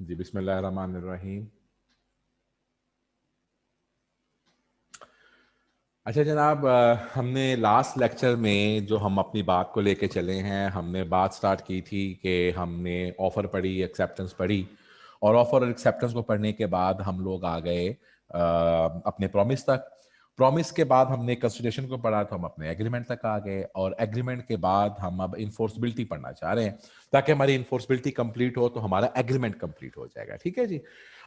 जी बिस्मिल्लाहिर्रहमानिर्रहीम। अच्छा जनाब, हमने लास्ट लेक्चर में जो हम अपनी बात को लेके चले हैं, हमने बात स्टार्ट की थी कि हमने ऑफ़र पढ़ी, एक्सेप्टेंस पढ़ी, और ऑफ़र और एक्सेप्टेंस को पढ़ने के बाद हम लोग आ गए अपने प्रॉमिस तक। प्रॉमिस के बाद हमने कंसिडरेशन को पढ़ा तो हम अपने एग्रीमेंट तक आ गए, और एग्रीमेंट के बाद हम अब इन्फोर्सबिलिटी पढ़ना चाह रहे हैं ताकि हमारी इन्फोर्सबिलिटी कंप्लीट हो तो हमारा एग्रीमेंट कंप्लीट हो जाएगा। ठीक है जी।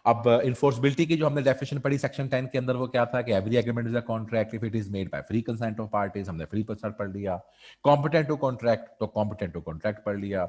अब इन्फोर्सबिलिटी की जो हमने डेफिनेशन पढ़ी सेक्शन 10 के अंदर, वो क्या था कि every agreement is a contract if it is made by free consent of parties. हमने फ्री कंसेंट पढ़ लिया। कॉम्पिटेंट टू कॉन्ट्रैक्ट, तो कॉम्पिटेंट टू कॉन्ट्रैक्ट पढ़ लिया।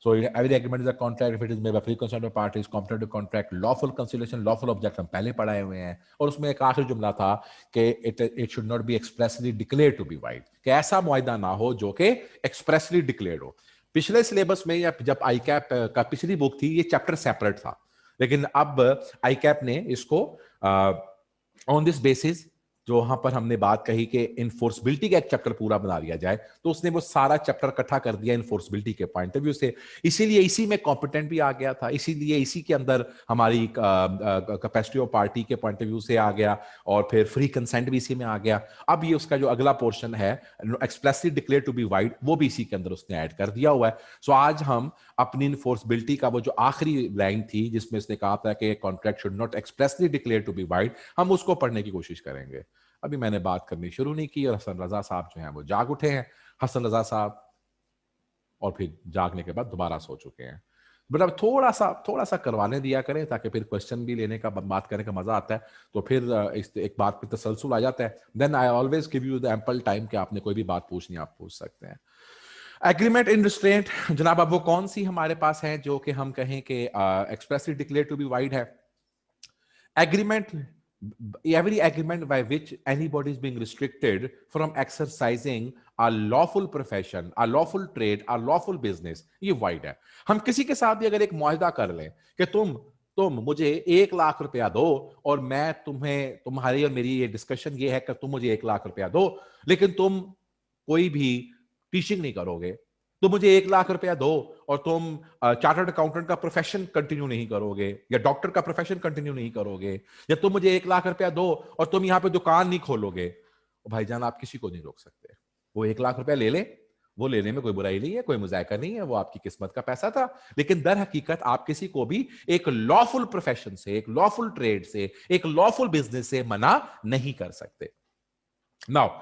So every agreement is a contract if it is made by free consent of parties, competent to contract, lawful conciliation, lawful object हम पहले पढ़ाए हुए हैं। और उसमें एक आखिरी जुमला था कि it should not be expressly declared to be void, कि ऐसा मुआहदा ना हो जो कि एक्सप्रेसली डिक्लेयर्ड हो। पिछले सिलेबस में या जब आई कैप का पिछली बुक थी, ये चैप्टर सेपरेट था, लेकिन अब आई कैप ने इसको ऑन दिस बेसिस, जो वहां पर हमने बात कही कि इन्फोर्सबिलिटी का एक चैप्टर पूरा बना दिया जाए, तो उसने वो सारा चैप्टर इकट्ठा कर दिया इन्फोर्सबिलिटी के पॉइंट ऑफ व्यू से। इसीलिए इसी में कॉम्पिटेंट भी आ गया था, इसीलिए इसी के अंदर हमारी कैपेसिटी ऑफ पार्टी के पॉइंट ऑफ व्यू से आ गया, और फिर फ्री कंसेंट भी इसी में आ गया। अब ये उसका जो अगला पोर्शन है, expressly declare to be void, वो भी इसी के अंदर उसने ऐड कर दिया हुआ है। सो आज हम अपनी इन्फोर्सबिलिटी का वो जो आखिरी लाइन थी जिसमें इसने कहा था कि contract should not expressly declare to be void, हम उसको पढ़ने की कोशिश करेंगे। अभी मैंने बात करनी शुरू नहीं की और हसन रजा साहब जो हैं वो जाग उठे हैं। हसन रजा साहब और फिर जागने के बाद दोबारा सो चुके हैं। बट अब थोड़ा सा करवाने दिया करें ताकि फिर क्वेश्चन भी लेने का, बात करने का मजा आता है। तो फिर इस एक बात पे तसलसल आ जाता है। Then I always give you the ample time कि आपने कोई भी बात पूछनी आप पूछ सकते हैं। एग्रीमेंट इन रिस्ट्रेंट जनाब, अब वो कौन सी हमारे पास है जो कि हम कहें कि expressly declare to be void है? Agreement, every agreement by which anybody is being restricted from exercising a lawful profession, a lawful trade, a lawful business, ये वाइड है। हम किसी के साथ भी अगर एक मुआहदा कर लें कि तुम मुझे 1 लाख रुपया दो, और मैं तुम्हें, तुम्हारी और मेरी ये डिस्कशन ये है कि तुम मुझे 1 लाख रुपया दो, लेकिन तुम कोई भी टीचिंग नहीं करोगे। तुम मुझे 1 लाख रुपया दो और तुम चार्टर्ड अकाउंटेंट का प्रोफेशन कंटिन्यू नहीं करोगे, या डॉक्टर का प्रोफेशन कंटिन्यू नहीं करोगे, या तुम मुझे 1 लाख रुपया दो और तुम यहां पे दुकान नहीं खोलोगे, भाईजान आप किसी को नहीं रोक सकते। वो 1 लाख रुपया ले ले, वो लेने में कोई बुराई नहीं है, कोई मुजायका नहीं है, वो आपकी किस्मत का पैसा था। लेकिन दर हकीकत आप किसी को भी एक लॉफुल प्रोफेशन से, एक लॉफुल ट्रेड से, एक लॉफुल बिजनेस से मना नहीं कर सकते। नाउ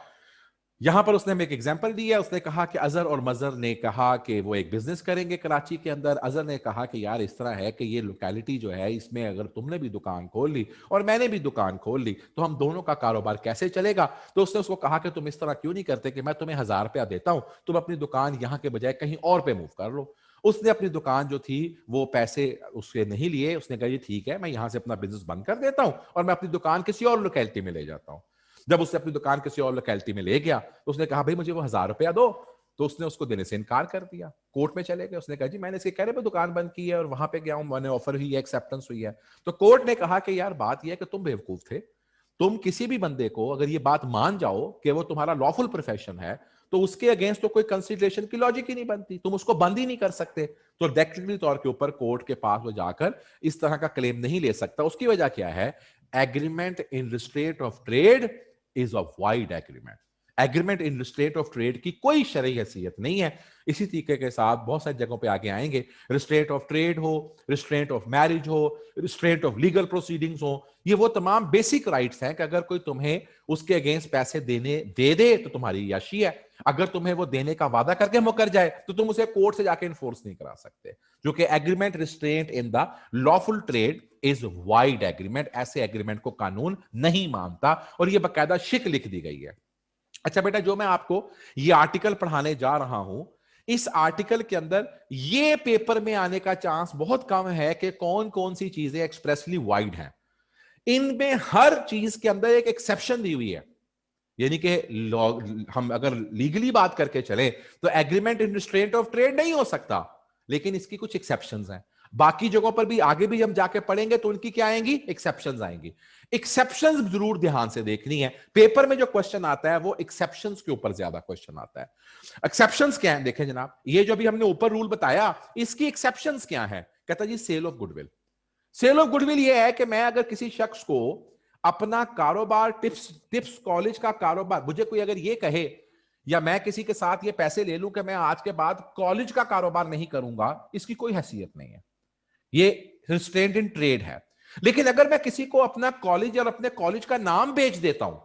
यहां पर उसने हमें एक एग्जांपल दी है। उसने कहा कि अजहर और मजहर ने कहा कि वो एक बिजनेस करेंगे कराची के अंदर। अजहर ने कहा कि यार इस तरह है कि ये लोकेलिटी जो है, इसमें अगर तुमने भी दुकान खोल ली और मैंने भी दुकान खोल ली तो हम दोनों का कारोबार कैसे चलेगा? तो उसने उसको कहा कि तुम इस तरह क्यों नहीं करते कि मैं तुम्हें 1,000 रुपया देता हूं, तुम अपनी दुकान यहां के बजाय कहीं और पे मूव कर लो। उसने अपनी दुकान जो थी वो पैसे उससे नहीं लिए। उसने कहा जी ठीक है, मैं यहां से अपना बिजनेस बंद कर देता हूं और मैं अपनी दुकान किसी और लोकेलिटी में ले जाता हूं। जब उसने अपनी दुकान किसी और लोकेलिटी में ले गया तो उसने कहा भाई मुझे वो 1,000 रुपया दो, तो उसने उसको देने से इनकार कर दिया। कोर्ट में चले गए। उसने कहा जी मैंने इसके कहने पर दुकान बंद की है और वहां पे गया हूं, मैंने ऑफर हुई है, एक्सेप्टेंस हुई है। तो कोर्ट ने कहा कि यार बात यह है कि तुम बेवकूफ थे। तुम किसी भी बंदे को अगर ये बात मान जाओ कि वो तुम्हारा लॉफुल प्रोफेशन है, तो उसके अगेंस्ट तो कोई कंसिडरेशन की लॉजिक ही नहीं बनती, तुम उसको बंद ही नहीं कर सकते। तो टेक्निकली तौर के ऊपर कोर्ट के पास वो जाकर इस तरह का क्लेम नहीं ले सकता। उसकी वजह क्या है? Agreement in restraint of trade is a void agreement. Agreement in restraint of trade की कोई शरई हैसियत नहीं है। इसी तरीके के साथ बहुत सारी जगहों पे आगे आएंगे। रिस्ट्रेंट ऑफ ट्रेड हो, रिस्ट्रेंट ऑफ मैरिज हो, रिस्ट्रेंट ऑफ लीगल प्रोसीडिंग्स हो, ये वो तमाम बेसिक राइट्स हैं कि अगर कोई तुम्हें उसके अगेंस्ट पैसे दे तो तुम्हारी याशी है। अगर तुम्हें वो देने का वादा करके मुकर जाए तो तुम उसे कोर्ट से जाके इन्फोर्स नहीं करा सकते। जो कि agreement restraint in the lawful trade is wide agreement. ऐसे एग्रीमेंट को कानून नहीं मानता और ये बकायदा शिक लिख दी गई है। अच्छा बेटा, जो मैं आपको ये आर्टिकल पढ़ाने जा रहा हूं, इस आर्टिकल के अंदर ये पेपर में आने का चांस बहुत कम है कि कौन कौन सी चीजें एक्सप्रेसली वाइड हैं। इनमें हर चीज के अंदर एक एक्सेप्शन दी हुई है। यानी कि हम अगर लीगली बात करके चले तो agreement in restraint of trade नहीं हो सकता, लेकिन इसकी कुछ एक्सेप्शंस हैं। बाकी जगहों पर भी आगे भी हम जाके पढ़ेंगे तो उनकी क्या आएंगी? एक्सेप्शंस आएंगी। एक्सेप्शंस जरूर ध्यान से देखनी है। पेपर में जो क्वेश्चन आता है वो एक्सेप्शंस के ऊपर ज्यादा क्वेश्चन आता है। एक्सेप्शंस क्या है? देखें जनाब, ये जो भी हमने ऊपर रूल बताया, इसकी एक्सेप्शंस क्या है? कहता जी sale of goodwill. Sale of goodwill ये है कि मैं अगर किसी शख्स को अपना कारोबार टिप्स कॉलेज का कारोबार, मुझे कोई अगर ये कहे या मैं किसी के साथ ये पैसे ले लूं कि मैं आज के बाद कॉलेज का कारोबार नहीं करूंगा, इसकी कोई हैसियत नहीं है, ये रिस्ट्रेंट इन ट्रेड है। लेकिन अगर मैं किसी को अपना कॉलेज और अपने कॉलेज का नाम बेच देता हूं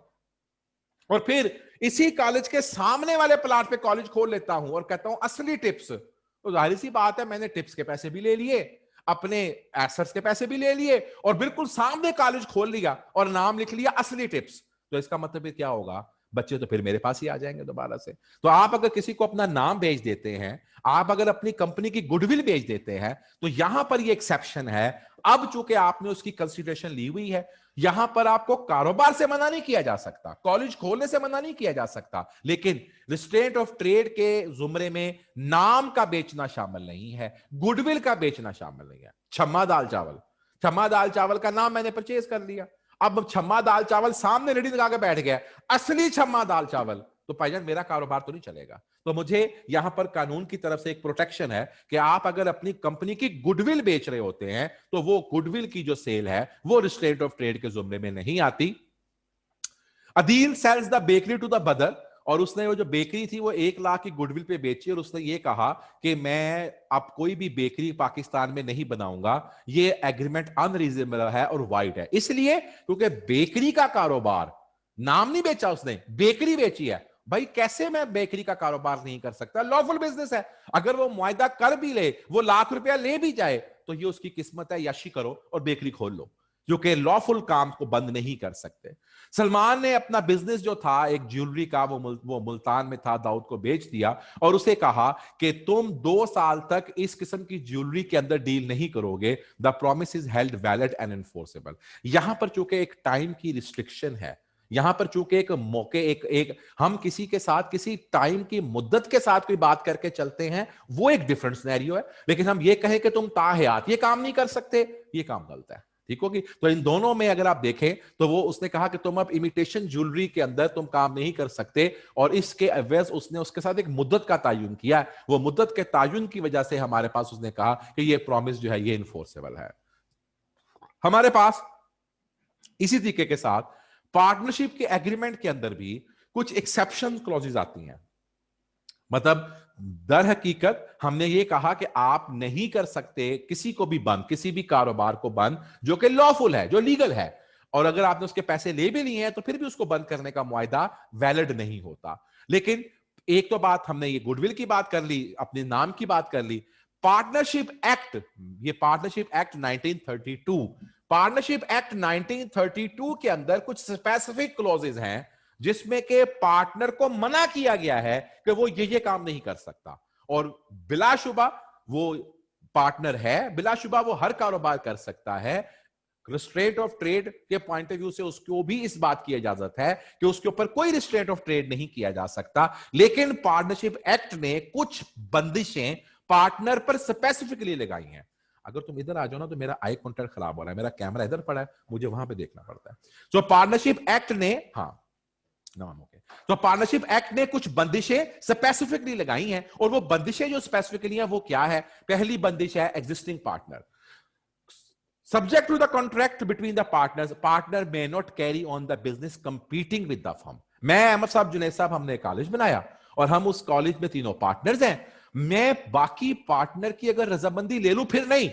और फिर इसी कॉलेज के सामने वाले प्लाट पे कॉलेज खोल लेता हूं और कहता हूं असली टिप्स, तो जाहिर सी बात है मैंने टिप्स के पैसे भी ले लिए, अपने एसेट्स के पैसे भी ले लिए और बिल्कुल सामने कॉलेज खोल लिया और नाम लिख लिया असली टिप्स। तो इसका मतलब क्या होगा, बच्चे तो फिर मेरे पास ही आ जाएंगे दोबारा से। तो आप अगर किसी को अपना नाम बेच देते हैं, आप अगर अपनी कंपनी की गुडविल बेच देते हैं, तो यहां पर ये एक्सेप्शन है। अब चूंकि आपने उसकी कंसीडरेशन ली हुई है, यहां पर आपको कारोबार से मना नहीं किया जा सकता, कॉलेज खोलने से मना नहीं किया जा सकता, लेकिन रिस्ट्रेंट ऑफ ट्रेड के जुमरे में नाम का बेचना शामिल नहीं है, गुडविल का बेचना शामिल नहीं है। छम्मा दाल चावल, छम्मा दाल चावल का नाम मैंने परचेज कर लिया, अब छम्मा दाल चावल सामने रेडी लगा के बैठ गया, असली छम्मा दाल चावल, तो भाईजान मेरा कारोबार तो नहीं चलेगा। तो मुझे यहां पर कानून की तरफ से एक प्रोटेक्शन है कि आप अगर अपनी कंपनी की गुडविल बेच रहे होते हैं तो वो गुडविल की जो सेल है वो रिस्ट्रेंट ऑफ ट्रेड के जुमरे में नहीं आती। Adeel sells the bakery to the brother, और उसने वो जो बेकरी थी वो 1 लाख की गुडविल पे बेची और उसने ये कहा कि मैं अब कोई भी बेकरी पाकिस्तान में नहीं बनाऊंगा, ये एग्रीमेंट अनरीजनेबल है और वाइड है। इसलिए क्योंकि बेकरी का कारोबार, नाम नहीं बेचा उसने, बेकरी बेची है। भाई कैसे मैं बेकरी का कारोबार नहीं कर सकता, लॉफुल बिजनेस है। अगर वो मुआयदा कर भी ले, वो ₹1,00,000 ले भी जाए, तो ये उसकी किस्मत है, यशी करो और बेकरी खोल लो, जो कि लॉफुल काम को बंद नहीं कर सकते। सलमान ने अपना बिजनेस जो था एक ज्वेलरी का, वो मुल्तान में था, दाऊद को बेच दिया और उसे कहा कि तुम 2 साल तक इस किस्म की ज्वेलरी के अंदर डील नहीं करोगे, the promise is held valid and enforceable. यहां पर चूंकि एक टाइम की रिस्ट्रिक्शन है, यहां पर चूंकि एक मौके एक हम किसी के साथ किसी टाइम की मुद्दत के साथ कोई बात करके चलते हैं, वो एक डिफरेंट सिनेरियो है। लेकिन हम ये कहें कि तुम ताहयात ये काम नहीं कर सकते, ये काम गलत है। ठीक होगी। तो इन दोनों में अगर आप देखें तो वो उसने कहा कि तुम अब इमिटेशन ज्वेलरी के अंदर तुम काम नहीं कर सकते, और इसके एवज उसने उसके साथ एक मुद्दत का तायुन किया। वो मुद्दत के तायुन की वजह से हमारे पास उसने कहा कि ये प्रॉमिस जो है ये इनफोर्सेबल है। हमारे पास इसी तरीके के साथ पार्टनरशिप के एग्रीमेंट के अंदर भी कुछ एक्सेप्शन क्लॉजेज आती हैं। मतलब दर हकीकत हमने ये कहा कि आप नहीं कर सकते किसी को भी बंद, किसी भी कारोबार को बंद जो कि लॉफुल है, जो लीगल है, और अगर आपने उसके पैसे ले भी लिए हैं तो फिर भी उसको बंद करने का मुआयदा वैलिड नहीं होता। लेकिन एक तो बात हमने ये गुडविल की बात कर ली, अपने नाम की बात कर ली। पार्टनरशिप एक्ट, ये पार्टनरशिप एक्ट 1932, पार्टनरशिप एक्ट 1932 के अंदर कुछ स्पेसिफिक क्लॉजेज हैं जिसमें के पार्टनर को मना किया गया है कि वो ये काम नहीं कर सकता, और बिलाशुबा वो पार्टनर है, बिलाशुबा वो हर कारोबार कर सकता है। रिस्ट्रेंट ऑफ ट्रेड के पॉइंट ऑफ व्यू से उसको भी इस बात की इजाजत है कि उसके ऊपर कोई रिस्ट्रेंट ऑफ ट्रेड नहीं किया जा सकता। लेकिन पार्टनरशिप एक्ट ने कुछ बंदिशें पार्टनर पर स्पेसिफिकली लगाई हैं। अगर तुम इधर आ जाओ ना तो मेरा आई कॉन्टेक्ट खराब हो रहा है, मेरा कैमरा इधर पड़ा है, मुझे वहां पे देखना पड़ता है। तो पार्टनरशिप एक्ट ने, हाँ ओके, तो पार्टनरशिप एक्ट ने कुछ बंदिशें स्पेसिफिकली लगाई हैं, और वो बंदिशें जो स्पेसिफिकली हैं वो क्या है। पहली बंदिश है existing partner, subject to the contract between the partners, partner may not carry on the business competing with the firm। मैं अहमद साहब, जुनैद साहब, हमने कॉलेज बनाया और हम उस कॉलेज में तीनों पार्टनर्स हैं। मैं बाकी पार्टनर की अगर रजामंदी ले लूं फिर नहीं,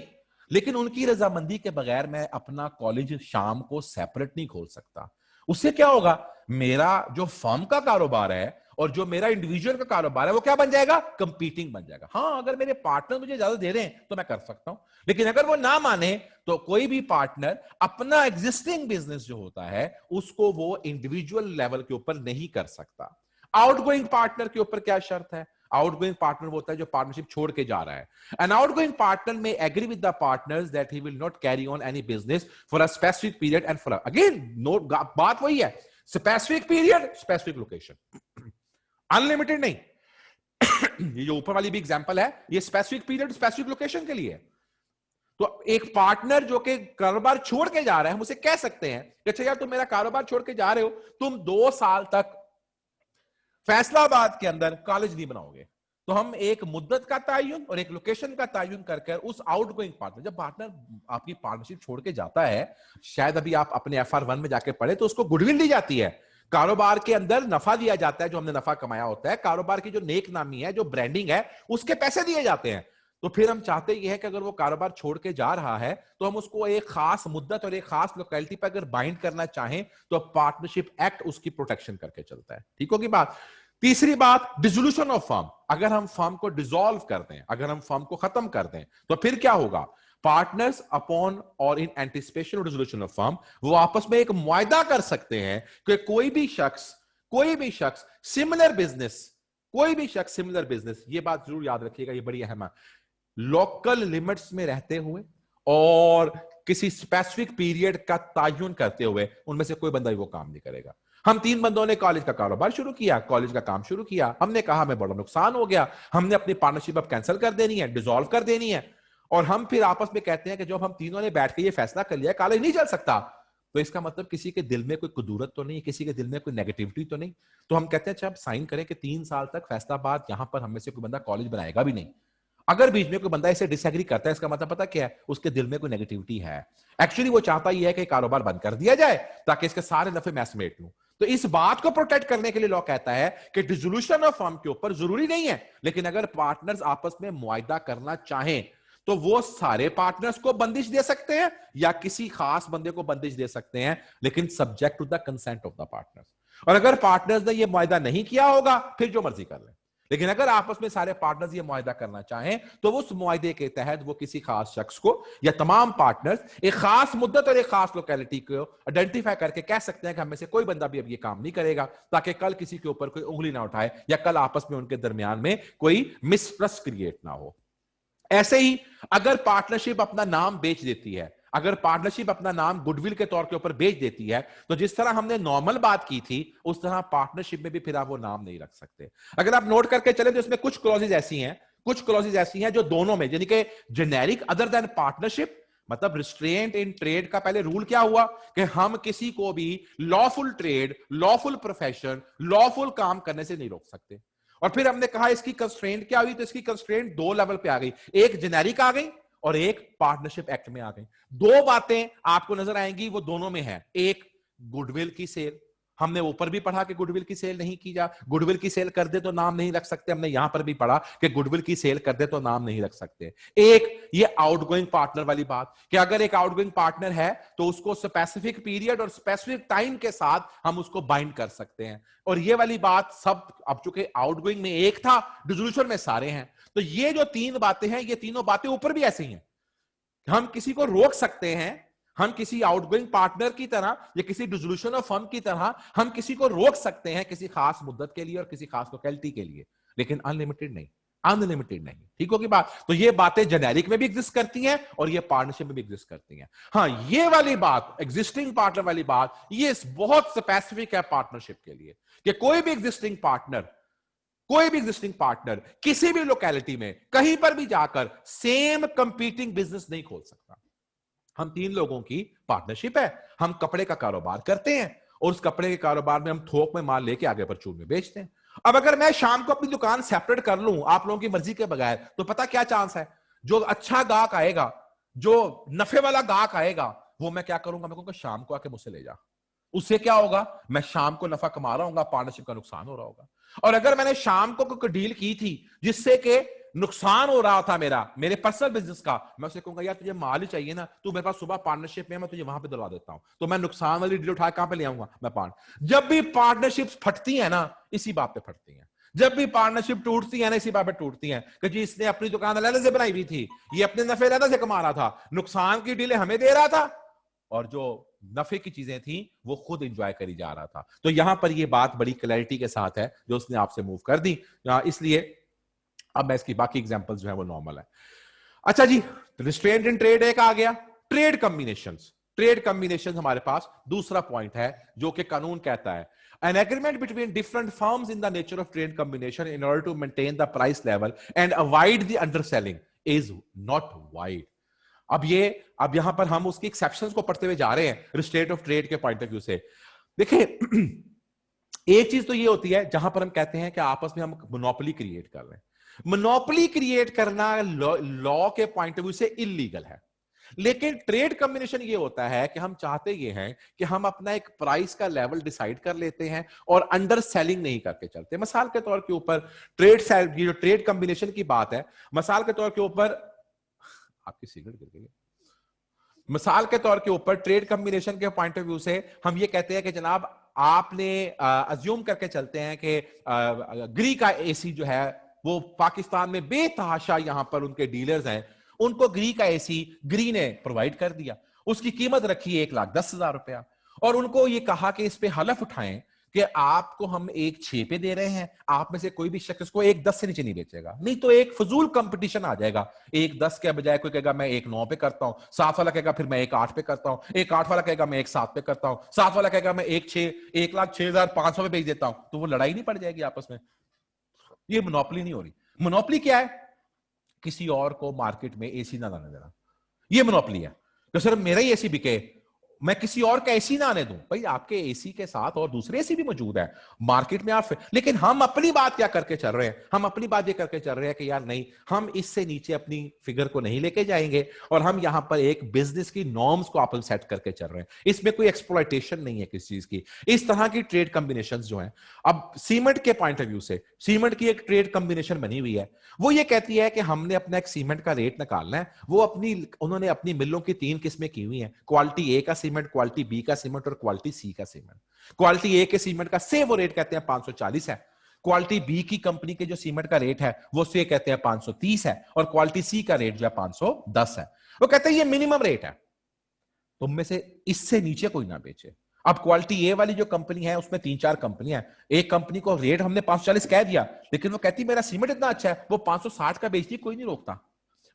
लेकिन उनकी रजामंदी के बगैर मैं अपना कॉलेज शाम को सेपरेट नहीं खोल सकता। उससे क्या होगा, मेरा जो फर्म का कारोबार है और जो मेरा इंडिविजुअल का कारोबार है वो क्या बन जाएगा, कंपीटिंग बन जाएगा। हाँ, अगर मेरे पार्टनर मुझे ज्यादा दे रहे हैं तो मैं कर सकता हूं, लेकिन अगर वो ना माने तो कोई भी पार्टनर अपना एग्जिस्टिंग बिजनेस जो होता है उसको वो इंडिविजुअल लेवल के ऊपर नहीं कर सकता। आउटगोइंग पार्टनर के ऊपर क्या शर्त है, आउटगोइंग पार्टनर वो होता है जो पार्टनरशिप छोड़ के जा रहा है। An outgoing partner may agree with the partners that he will not carry on any business for a specific period and for again note, बात वही है, specific period specific location, unlimited नहीं। ये जो ऊपर वाली भी एग्जांपल है ये स्पेसिफिक पीरियड स्पेसिफिक लोकेशन के लिए है। तो एक पार्टनर जो कि कारोबार छोड़ के जा रहा है, हम उसे कह सकते हैं कि अच्छा यार तुम मेरा कारोबार छोड़ के जा रहे हो, तुम 2 साल तक फैसलाबाद के अंदर कॉलेज नहीं बनाओगे, तो हम एक मुद्दत का तयन और एक लोकेशन का तयन करके उस आउटगोइंग पार्टनर, जब पार्टनर आपकी पार्टनरशिप छोड़ के जाता है, शायद अभी आप अपने FR1 में जाके पढ़े, तो उसको गुडविल दी जाती है, कारोबार के अंदर नफा दिया जाता है, जो हमने नफा कमाया होता है, कारोबार की जो नेक नामी है, जो ब्रांडिंग है, उसके पैसे दिए जाते हैं। तो फिर हम चाहते ये है कि अगर वो कारोबार छोड़ के जा रहा है तो हम उसको एक खास मुद्दत और एक खास लोकेलिटी पर अगर बाइंड करना चाहें तो पार्टनरशिप एक्ट उसकी प्रोटेक्शन करके चलता है। ठीक होगी बात। तीसरी बात, डिसोल्यूशन ऑफ फर्म। अगर हम फर्म को डिसॉल्व कर दें, अगर हम फर्म को खत्म कर दें, तो फिर क्या होगा? पार्टनर्स अपॉन और in anticipation of dissolution of firm, वो आपस में एक मुआयदा कर सकते हैं कि कोई भी शख्स सिमिलर बिजनेस, कोई भी शख्स सिमिलर बिजनेस, ये बात जरूर याद रखिएगा, ये बड़ी अहम है, लोकल लिमिट्स में रहते हुए और किसी स्पेसिफिक पीरियड का तयन करते हुए, उनमें से कोई बंदा भी वो काम नहीं करेगा। हम 3 बंदों ने कॉलेज का कारोबार शुरू किया, कॉलेज का काम शुरू किया, हमने कहा हमें बड़ा नुकसान हो गया, हमने अपनी पार्टनरशिप अब कैंसिल कर देनी है, डिसॉल्व कर देनी है, और हम फिर आपस में कहते हैं कि जब हम तीनों ने बैठ के ये फैसला कर लिया कॉलेज नहीं चल सकता, तो इसका मतलब किसी के दिल में कोई कुदूरत तो नहीं, किसी के दिल में कोई नेगेटिविटी तो नहीं। तो हम कहते हैं अच्छा, अब साइन करें कि 3 साल तक फैसलाबाद यहां पर हमें से कोई बंदा कॉलेज बनाएगा भी नहीं। अगर बीच में कोई बंदा इसे डिसएग्री करता है, इसका मतलब पता क्या है? उसके दिल में कोई नेगेटिविटी है। एक्चुअली वो चाहता ही है कि कारोबार बंद कर दिया जाए ताकि इसके सारे नफे मैं समेट लूं। तो इस बात को प्रोटेक्ट करने के लिए लॉ कहता है कि डिसोल्यूशन ऑफ फर्म के ऊपर जरूरी नहीं है, लेकिन अगर पार्टनर्स आपस में मुआयदा करना चाहें तो वो सारे पार्टनर्स को बंदिश दे सकते हैं या किसी खास बंदे को बंदिश दे सकते हैं, लेकिन subject to the consent of the partners. और अगर पार्टनर्स ने यह मुआयदा नहीं किया होगा, फिर जो मर्जी कर लें। लेकिन अगर आपस में सारे पार्टनर्स ये मुआयदा करना चाहें तो उस मुआयदे के तहत वो किसी खास शख्स को या तमाम पार्टनर्स एक खास मुद्दत और एक खास लोकेलिटी को आइडेंटिफाई करके कह सकते हैं कि हमें से कोई बंदा भी अब ये काम नहीं करेगा, ताकि कल किसी के ऊपर कोई उंगली ना उठाए या कल आपस में उनके दरमियान में कोई मिसट्रस्ट क्रिएट ना हो। ऐसे ही अगर पार्टनरशिप अपना नाम बेच देती है, अगर पार्टनरशिप अपना नाम गुडविल के तौर के ऊपर बेच देती है, तो जिस तरह हमने नॉर्मल बात की थी उस तरह पार्टनरशिप में भी फिर आप वो नाम नहीं रख सकते। अगर आप नोट करके चले तो इसमें कुछ क्लॉजेज ऐसी हैं जो दोनों में, यानी कि जेनेरिक अदर देन पार्टनरशिप, मतलब रिस्ट्रेंट इन ट्रेड का पहले रूल क्या हुआ कि हम किसी को भी lawful trade, lawful profession, lawful काम करने से नहीं रोक सकते। और फिर हमने कहा इसकी कंस्ट्रेंट क्या हुई, तो इसकी कंस्ट्रेंट 2 लेवल पे आ गई, एक जेनेरिक आ गई और एक पार्टनरशिप एक्ट में आ गई। 2 बातें आपको नजर आएंगी, वो दोनों में है। एक, गुडविल की सेल, हमने ऊपर भी पढ़ा कि गुडविल की सेल नहीं की जा, गुडविल की सेल कर दे तो नाम नहीं रख सकते, हमने यहां पर भी पढ़ा कि गुडविल की सेल कर दे तो नाम नहीं रख सकते। एक ये आउटगोइंग पार्टनर वाली बात कि अगर एक आउटगोइंग पार्टनर है तो उसको स्पेसिफिक पीरियड और स्पेसिफिक टाइम के साथ हम उसको बाइंड कर सकते हैं। और ये वाली बात सब, अब चूंकि आउटगोइंग में एक था, डिसोल्यूशन में सारे हैं, तो ये जो 3 बातें हैं, ये तीनों बातें ऊपर भी ऐसी हैं। हम किसी को रोक सकते हैं, हम किसी आउटगोइंग पार्टनर की तरह या किसी डिसोल्यूशन ऑफ फर्म की तरह हम किसी को रोक सकते हैं किसी खास मुद्दत के लिए और किसी खास लोकेलिटी के लिए, लेकिन अनलिमिटेड नहीं, अनलिमिटेड नहीं। ठीक होगी बात। तो ये बातें जेनेरिक में भी एग्जिस्ट करती हैं और ये पार्टनरशिप में भी एग्जिस्ट करती हैं। हाँ, ये वाली बात, एग्जिस्टिंग पार्टनर वाली बात, ये बहुत स्पेसिफिक है पार्टनरशिप के लिए कि कोई भी एग्जिस्टिंग पार्टनर किसी भी लोकेलिटी में कहीं पर भी जाकर सेम कंपीटिंग बिजनेस नहीं खोल सकता। हम 3 लोगों की पार्टनरशिप है, हम कपड़े का कारोबार करते हैं और उस कपड़े के कारोबार में हम थोक में माल लेके आगे परचून में बेचते हैं। अब अगर मैं शाम को अपनी दुकान सेपरेट कर लूं आप लोगों की मर्जी के बगैर, तो पता क्या चांस है, जो अच्छा गाहक आएगा, जो नफे वाला गाहक आएगा, वो मैं क्या करूंगा, मैं कहूंगा शाम को आके मुझसे ले जा। उससे क्या होगा, मैं शाम को नफा कमा रहा हूँ, पार्टनरशिप का नुकसान हो रहा होगा। और अगर मैंने शाम को कोई डील की थी जिससे कि नुकसान हो रहा था मेरे पर्सनल बिजनेस का, मैं उसे कहूंगा यार तुझे माल ही चाहिए ना, तू मेरे पास सुबह पार्टनरशिप में, मैं तुझे वहां पे दिलवा देता हूं। तो मैं नुकसान वाली डील उठा कहां पे ले आऊंगा, मैं पार्टनर। जब भी पार्टनरशिप फटती है ना, इसी बात पे फटती है। जब भी पार्टनरशिप टूटती है ना, इसी बात पे टूटती है कि जी इसने अपनी दुकान अलग से बनाई हुई थी, ये अपने नफे अलग से कमा रहा था, नुकसान की डीलें हमें दे रहा था और जो नफे की चीजें थी वो खुद एंजॉय करी जा रहा था। तो यहां पर ये बात बड़ी क्लैरिटी के साथ है जो उसने आपसे मूव कर दी, इसलिए अब मैं इसकी बाकी एग्जांपल्स जो है वो नॉर्मल है। अच्छा जी, रिस्ट्रेंट इन ट्रेड एक आ गया। ट्रेड कॉम्बिनेशंस हमारे पास दूसरा पॉइंट है जो कि कानून कहता है an agreement between different firms in the nature of trade combination in order to maintain the price level and avoid the underselling is not void। अब यहां पर हम उसकी एक्सेप्शंस को पढ़ते हुए जा रहे हैं रिस्ट्रेंट ऑफ ट्रेड के पॉइंट ऑफ व्यू से। देखिए एक चीज तो ये होती है जहां पर हम कहते हैं कि आपस में हम मोनोपोली क्रिएट कर रहे हैं। मोनोपोली क्रिएट करना लॉ के पॉइंट ऑफ व्यू से इलीगल है, लेकिन ट्रेड कॉम्बिनेशन ये होता है कि हम चाहते ये हैं कि हम अपना एक प्राइस का लेवल डिसाइड कर लेते हैं और अंडर सेलिंग नहीं करके चलते। मिसाल के तौर के ऊपर ये जो ट्रेड कॉम्बिनेशन की बात है, मिसाल के तौर के ऊपर आपकी सिगरेट गिर गई, मिसाल के तौर के ऊपर ट्रेड कॉम्बिनेशन के पॉइंट ऑफ व्यू से हम ये कहते हैं कि जनाब आपने अज्यूम करके चलते हैं कि ग्री का एसी जो है वो पाकिस्तान में बेतहाशा यहां पर उनके डीलर्स हैं, उनको ग्री का एसी ग्री ने प्रोवाइड कर दिया, उसकी कीमत रखी 1,10,000 रुपया और उनको ये कहा कि इस पे हलफ उठाएं कि आपको हम 1,6 पे दे रहे हैं, आप में से कोई भी शख्स को 1,10 से नीचे नहीं बेचेगा, नहीं तो एक फजूल कंपटीशन आ जाएगा। 1,10 के बजाय कोई कहेगा मैं 1,9 पे करता हूं, 7 वाला कहेगा फिर मैं 1,8 पे करता हूं, 1,8 वाला कहेगा मैं 1,7 पे करता हूं, 7 वाला कहेगा मैं 1,06,500 पे बेच देता हूं, तो वो लड़ाई नहीं पड़ जाएगी आपस में। ये मोनोपोली नहीं हो रही। मोनोपोली क्या है? किसी और को मार्केट में एसी ना लाने देना, ये मोनोपोली है। तो सिर्फ मेरा ही एसी बिके, मैं किसी और का एसी ना आने दूं। भाई आपके एसी के साथ और दूसरे एसी भी मौजूद है मार्केट में आप, लेकिन हम अपनी बात क्या करके चल रहे हैं? हम अपनी बात ये करके चल रहे हैं कि यार नहीं, हम इससे नीचे अपनी फिगर को नहीं लेके जाएंगे और हम यहां पर एक बिजनेस की नॉर्म्स को आप सेट करके चल रहे हैं। इसमें कोई एक्सप्लॉयटेशन नहीं है किसी चीज की। इस तरह की ट्रेड कॉम्बिनेशंस जो हैं, अब सीमेंट के पॉइंट ऑफ व्यू से सीमेंट की एक ट्रेड कॉम्बिनेशन बनी हुई है, वो ये कहती है कि हमने अपना एक सीमेंट का रेट निकालना है। उन्होंने अपनी मिलों की 3 किस्में की हुई हैं, क्वालिटी ए का सीमेंट, क्वालिटी बी का सीमेंट और क्वालिटी सी का सीमेंट। क्वालिटी ए के सीमेंट का से वो रेट कहते हैं 540 है, क्वालिटी बी की कंपनी के जो सीमेंट का रेट है वो से कहते हैं 530 है और क्वालिटी सी का रेट जो है 510 है। वो कहते हैं ये मिनिमम रेट है, तुम में से इससे नीचे कोई ना बेचे। अब क्वालिटी ए वाली जो कंपनी है उसमें 3-4 कंपनी है, एक कंपनी को रेट हमने 540 कह दिया, लेकिन वो कहती मेरा सीमेंट इतना अच्छा है, वो 560 का बेचती, कोई नहीं रोकता।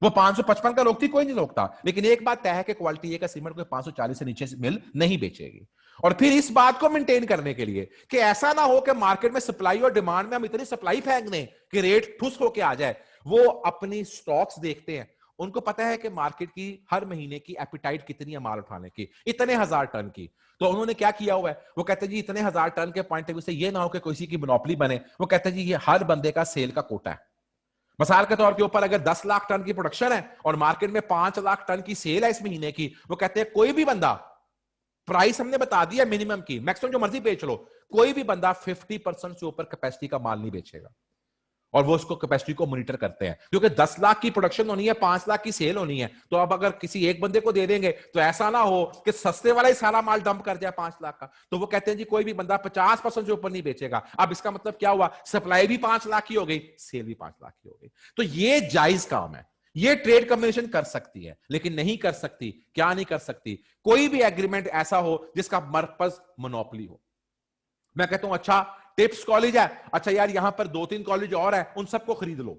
वो 555 का रोकती, कोई नहीं रोकता। लेकिन एक बात तय है कि क्वालिटी ए का सीमेंट कोई 540 से नीचे मिल नहीं बेचेगी। और फिर इस बात को मेंटेन करने के लिए कि ऐसा ना हो कि मार्केट में सप्लाई और डिमांड में हम इतनी सप्लाई फेंक दें कि रेट ठुस होके आ जाए, वो अपनी स्टॉक्स देखते हैं। उनको पता है कि मार्केट की हर महीने की एपिटाइट कितनी है माल उठाने की, इतने 1,000 टन की। तो उन्होंने क्या किया हुआ है, वो कहते हैं जी इतने 1,000 टन के पॉइंट ऑफ व्यू से ये ना हो कि किसी की मोनोपोली बने। वो कहते हैं जी ये हर बंदे का सेल का कोटा है। मिसाल के तौर के ऊपर अगर 10 लाख टन की प्रोडक्शन है और मार्केट में 5 लाख टन की सेल है इस महीने की, वो कहते हैं कोई भी बंदा, प्राइस हमने बता दिया मिनिमम की, मैक्सिमम जो मर्जी बेच लो, कोई भी बंदा 50% से ऊपर कैपेसिटी का माल नहीं बेचेगा। और वो उसको कैपेसिटी को मॉनिटर करते हैं, क्योंकि 10 लाख की प्रोडक्शन होनी है, 5 लाख की सेल होनी है। तो अब अगर किसी एक बंदे को दे देंगे तो ऐसा ना हो कि सस्ते वाला ही सारा माल डंप कर जाए 5 लाख का। तो वो कहते हैं जी कोई भी बंदा 50% से ऊपर नहीं बेचेगा। अब इसका मतलब क्या हुआ, सप्लाई भी 5 लाख की हो गई, सेल भी 5 लाख की हो गई। तो ये जायज काम है, ये ट्रेड कॉम्बिनेशन कर सकती है, लेकिन नहीं कर सकती, क्या नहीं कर सकती, कोई भी एग्रीमेंट ऐसा हो जिसका मर्पज मोनोपोली हो। मैं कहता हूं अच्छा टिप्स कॉलेज है, अच्छा यार यहां पर 2-3 कॉलेज और है, उन सबको खरीद लो।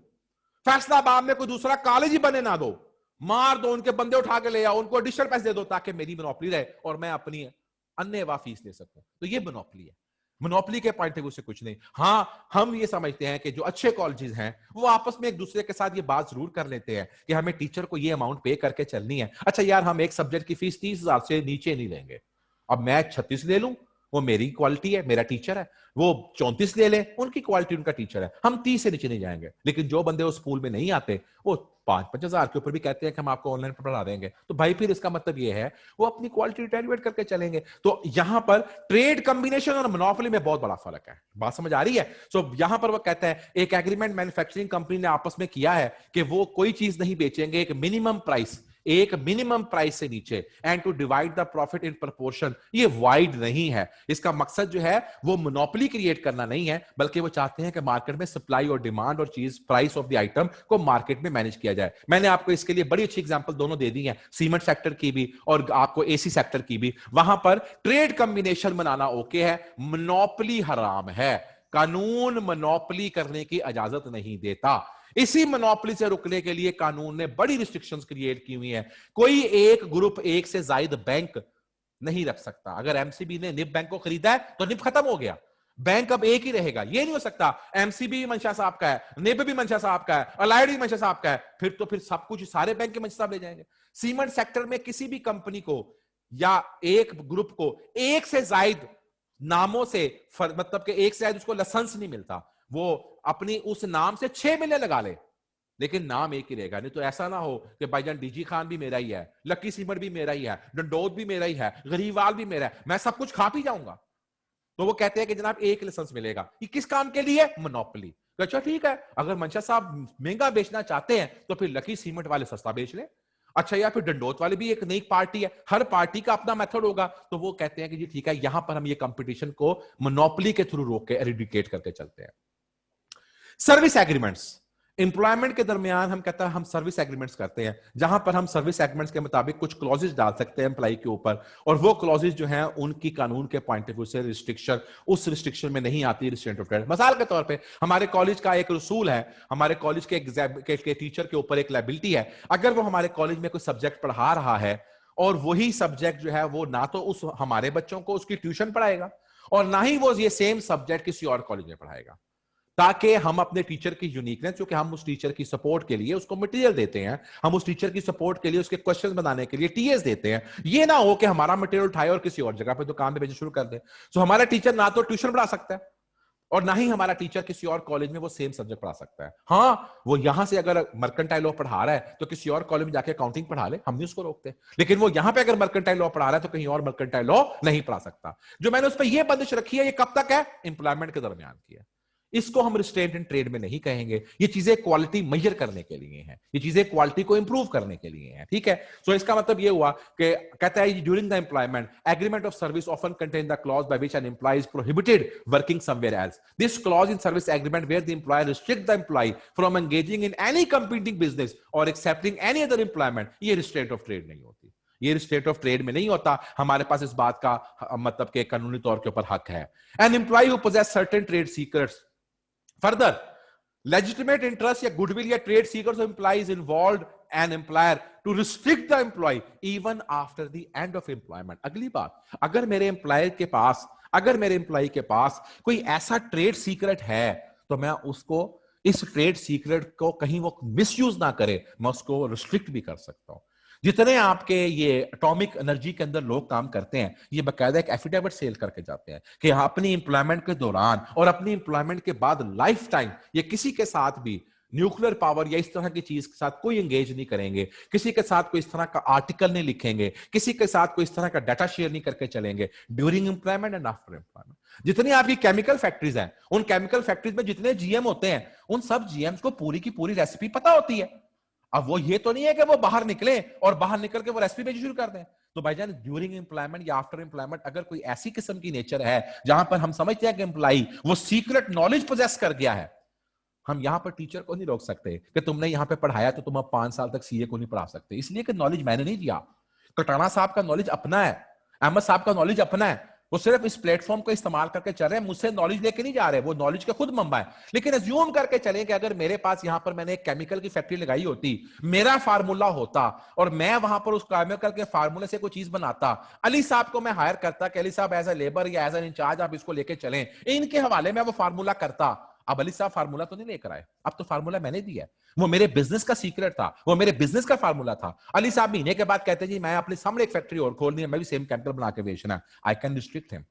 फैसलाबाद में कोई दूसरा कॉलेज ही बने ना दो, मार दो, उनके बंदे उठा के ले आओ, उनको एडिशनल पैसे दे दो ताकि मेरी मोनोपोली रहे और मैं अपनी अन्य फीस ले सकूं। तो ये मोनोपोली है। मोनोपोली के पॉइंट ऑफ व्यू से कुछ नहीं। हां, हम ये समझते हैं कि जो अच्छे कॉलेजेस हैं वो आपस में एक दूसरे के साथ ये बात जरूर कर लेते हैं कि हमें टीचर को ये अमाउंट पे करके चलनी है। अच्छा यार हम एक सब्जेक्ट की फीस 30,000 से नीचे नहीं लेंगे। अब मैं 36 ले लूं, वो मेरी क्वालिटी है, मेरा टीचर है, वो 34 ले ले, उनकी क्वालिटी उनका टीचर है, हम 30 से नीचे नहीं जाएंगे। लेकिन जो बंदे उस स्कूल में नहीं आते वो 5-5 हजार के ऊपर भी कहते हैं कि हम आपको ऑनलाइन पढ़ा देंगे, तो भाई फिर इसका मतलब ये है वो अपनी क्वालिटी रिटेलुएट करके चलेंगे। तो यहां पर ट्रेड कॉम्बिनेशन और मोनोपोली में बहुत बड़ा फर्क है। बात समझ आ रही है? सो यहां पर वो कहता है एक एग्रीमेंट मैन्युफैक्चरिंग कंपनी ने आपस में किया है कि वो कोई चीज नहीं बेचेंगे एक मिनिमम प्राइस से नीचे, and to divide the profit in proportion. ये वाइड नहीं है, इसका मकसद जो है वो मोनोपोली क्रिएट करना नहीं है, बल्कि वो चाहते हैं कि मार्केट में सप्लाई और डिमांड और चीज प्राइस ऑफ द आइटम को मार्केट में मैनेज किया जाए। मैंने आपको इसके लिए बड़ी अच्छी एग्जांपल दोनों दे दी है, सीमेंट सेक्टर की भी और आपको एसी सेक्टर की भी। वहां पर ट्रेड कॉम्बिनेशन बनाना ओके है, मोनोपोली हराम है। कानून मोनोपोली करने की इजाजत नहीं देता। इसी मोनोपोली से रुकने के लिए कानून ने बड़ी रिस्ट्रिक्शंस क्रिएट की हुई हैं। कोई एक ग्रुप एक से ज्यादा बैंक नहीं रख सकता। अगर एमसीबी ने निब बैंक को खरीदा है तो निब खत्म हो गया, बैंक अब एक ही रहेगा। ये नहीं हो सकता एमसीबी भी मंशा साहब का है, निब भी मंशा साहब का है, अलाइड भी मंशा साहब का है, फिर सब कुछ सारे बैंक के मंशा साहब ले जाएंगे। सीमेंट सेक्टर में किसी भी कंपनी को या एक ग्रुप को एक से ज्यादा नामों से मतलब कि एक से ज्यादा उसको लाइसेंस नहीं मिलता। वो अपनी उस नाम से 6 मिलियन लगा ले, लेकिन नाम एक ही रहेगा। नहीं तो ऐसा ना हो कि भाईजान डीजी खान भी मेरा ही है, लक्की सीमट भी मेरा ही है, डंडोत भी मेरा ही है, गरीवाल भी मेरा है, मैं सब कुछ खा पी जाऊंगा। तो वो कहते हैं कि जनाब एक लाइसेंस मिलेगा, ये किस काम के लिए? मोनोपोली। अच्छा ठीक है, अगर मंशा साहब महंगा बेचना चाहते हैं तो फिर लकी सीमेंट वाले सस्ता बेच ले। अच्छा, या फिर डंडोत वाले भी एक नई पार्टी है, हर पार्टी का अपना मेथड होगा, तो वो कहते हैं कि जी ठीक है, यहां पर हम ये कंपटीशन को मोनोपोली के थ्रू रोक के एरिडिकेट करके चलते हैं। सर्विस एग्रीमेंट्स, इंप्लॉयमेंट के दरमियान हम कहता है हम सर्विस एग्रीमेंट्स करते हैं, जहां पर हम सर्विस एग्रीमेंट्स के मुताबिक कुछ क्लॉजेज डाल सकते हैं एम्प्लॉय के ऊपर, और वो क्लॉजेज जो हैं उनकी कानून के पॉइंट ऑफ व्यू से रिस्ट्रिक्शन उस रिस्ट्रिक्शन में नहीं आती, रिस्ट्रेंट ऑफ ट्रेड। मिसाल के तौर पे हमारे कॉलेज का एक रसूल है, हमारे कॉलेज के टीचर के ऊपर एक लायबिलिटी है, अगर वो हमारे कॉलेज में कोई सब्जेक्ट पढ़ा रहा है और वही सब्जेक्ट जो है वो ना तो उस हमारे बच्चों को उसकी ट्यूशन पढ़ाएगा और ना ही वो ये सेम सब्जेक्ट किसी और कॉलेज में पढ़ाएगा, ताकि हम अपने टीचर की यूनिकनेस, क्योंकि हम उस टीचर की सपोर्ट के लिए उसको मटेरियल देते हैं, हम उस टीचर की सपोर्ट के लिए उसके क्वेश्चंस बनाने के लिए टीएस देते हैं, ये ना हो कि हमारा मटेरियल उठाए और किसी और जगह पे दुकान पे भेजना शुरू कर दे। तो हमारा टीचर ना तो ट्यूशन पढ़ा सकता है और ना ही हमारा टीचर किसी और कॉलेज में वो सेम सब्जेक्ट पढ़ा सकता है। हाँ, वो यहां से अगर मर्केंटाइल लॉ पढ़ा रहा है तो किसी और कॉलेज में जाके अकाउंटिंग पढ़ा ले, हम नहीं उसको रोकते, लेकिन वो यहां पे अगर मर्केंटाइल लॉ पढ़ा रहा है तो कहीं और मर्केंटाइल लॉ नहीं पढ़ा सकता। जो मैंने उस पर यह बंदिश रखी है, ये कब तक है? एम्प्लॉयमेंट के दरमियान की है। इसको हम रिस्ट्रेंट इन ट्रेड में नहीं कहेंगे, ये चीजें क्वालिटी मेजर करने के लिए हैं, ये चीजें क्वालिटी को इंप्रूव करने के लिए हैं, ठीक है। सो इसका मतलब ये हुआ कि कहता है during the employment agreement of service often contain the clause by which an employee is prohibited working somewhere else. This clause in service agreement where the employer restrict the employee from engaging in any competing business or accepting any other employment, ये restraint of trade नहीं होती, ये restraint of trade में नहीं होता। हमारे पास इस बात का मतलब के कानूनी तौर के ऊपर हक है। An employee who possesses certain trade secrets Further, legitimate interest या goodwill या trade secrets of employees involved an employer to restrict the employee even after the end of employment। अगली बात, अगर मेरे एम्प्लॉय के पास कोई ऐसा ट्रेड सीक्रेट है तो मैं उसको, इस ट्रेड सीक्रेट को कहीं वो मिसयूज ना करे, मैं उसको रिस्ट्रिक्ट भी कर सकता हूं। जितने आपके ये एटॉमिक एनर्जी के अंदर लोग काम करते हैं, ये बकायदा एक एफिडेविट सेल करके जाते हैं कि अपनी इंप्लॉयमेंट के दौरान और अपनी इंप्लॉयमेंट के बाद लाइफ टाइम ये किसी के साथ भी न्यूक्लियर पावर या इस तरह की चीज के साथ कोई एंगेज नहीं करेंगे, किसी के साथ कोई इस तरह का आर्टिकल नहीं लिखेंगे, किसी के साथ कोई इस तरह का डाटा शेयर नहीं करके चलेंगे during employment and after employment. जितनी आपकी केमिकल फैक्ट्रीज हैं, उन केमिकल फैक्ट्रीज में जितने जीएम होते हैं, उन सब जीएम्स को पूरी की पूरी रेसिपी पता होती है। अब वो ये तो नहीं है कि वो बाहर निकले और बाहर निकल के वो रेसिपी भेजी शुरू कर दें। तो भाईजान ड्यूरिंग एम्प्लॉयमेंट या आफ्टर एम्प्लॉयमेंट अगर कोई ऐसी किस्म की नेचर है जहां पर हम समझते हैं कि एम्प्लॉई वो सीक्रेट नॉलेज पोजेस कर गया है, हम यहां पर टीचर को नहीं रोक सकते कि तुमने यहां पे पढ़ाया तो तुम अब 5 साल तक सीए को नहीं पढ़ा सकते, इसलिए कि नॉलेज मैंने नहीं दिया। कटाना साहब का नॉलेज अपना है, अहमद साहब का नॉलेज अपना है, वो सिर्फ इस प्लेटफॉर्म को इस्तेमाल करके चल रहे हैं, मुझसे नॉलेज लेके नहीं जा रहे, वो नॉलेज के खुद मंबा है। लेकिन अज्यूम करके चले कि अगर मेरे पास यहां पर मैंने एक केमिकल की फैक्ट्री लगाई होती, मेरा फार्मूला होता और मैं वहां पर उस केमिकल के फार्मूले से कोई चीज बनाता, अली साहब को मैं हायर करता कि अली साहब एज ए लेबर या एज एन इंचार्ज आप इसको लेके चलें, इनके हवाले में वो फार्मूला करता। अब अली साहब फार्मूला तो नहीं लेकर आए, अब तो फार्मूला मैंने दिया है, वो मेरे बिजनेस का सीक्रेट था, वो मेरे बिजनेस का फार्मूला था। अली साहब महीने के बाद कहते जी मैं अपने सामने एक फैक्ट्री और खोलनी है, मैं भी सेम केमिकल बना के बेचना है, आई कैन रिस्ट्रिक्ट हिम।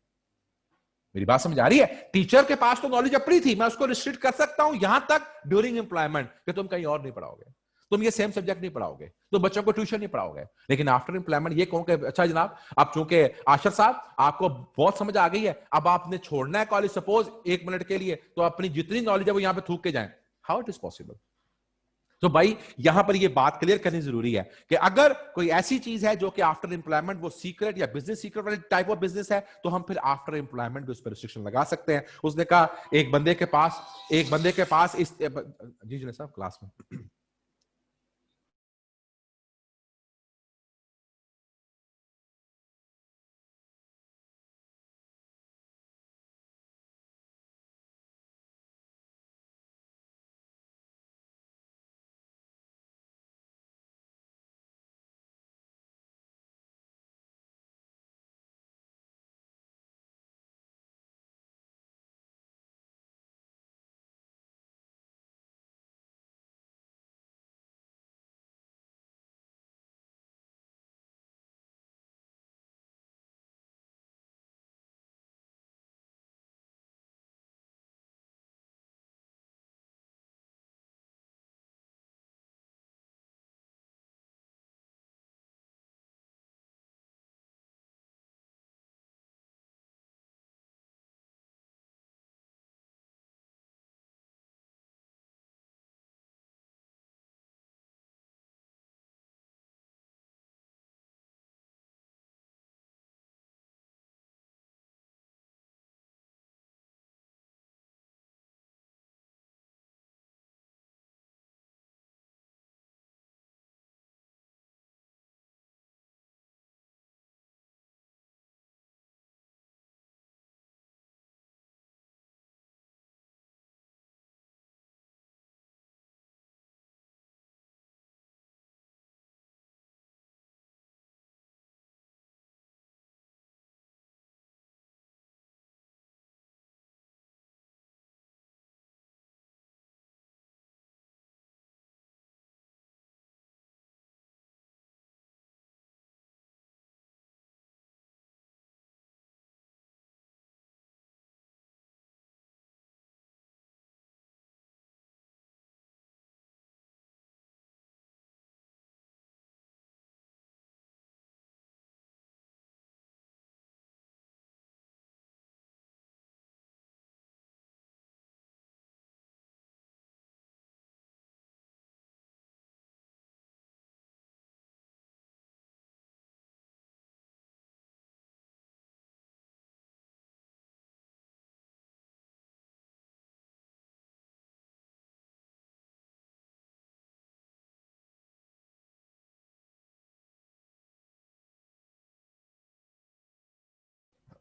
मेरी बात समझ आ रही है? टीचर के पास तो नॉलेज अपनी थी, मैं उसको रिस्ट्रिक्ट कर सकता हूं यहां तक ड्यूरिंग एम्प्लॉयमेंट कि तुम कहीं और नहीं पढ़ाओगे, तुम ये सेम सब्जेक्ट नहीं पढ़ाओगे, तो बच्चों को ट्यूशन नहीं पढ़ाओगे। लेकिन आफ्टर एम्प्लॉयमेंट ये कहूं कि अच्छा जनाब, अब चूंकि आशर साहब आपको बहुत समझ आ गई है, अब आपने छोड़ना है कॉलेज सपोज 1 मिनट के लिए, तो अपनी जितनी नॉलेज है वो यहां पे थूक के जाए, हाउ इट इज पॉसिबल? तो भाई यहां पर ये बात क्लियर करनी जरूरी है कि अगर कोई ऐसी चीज है जो कि आफ्टर एम्प्लॉयमेंट वो सीक्रेट या बिजनेस सीक्रेट वाली टाइप ऑफ बिजनेस है, तो हम फिर आफ्टर एम्प्लॉयमेंट भी उस पर रिस्ट्रिक्शन लगा सकते हैं। उसने कहा एक बंदे के पास इस जी जी साहब क्लास में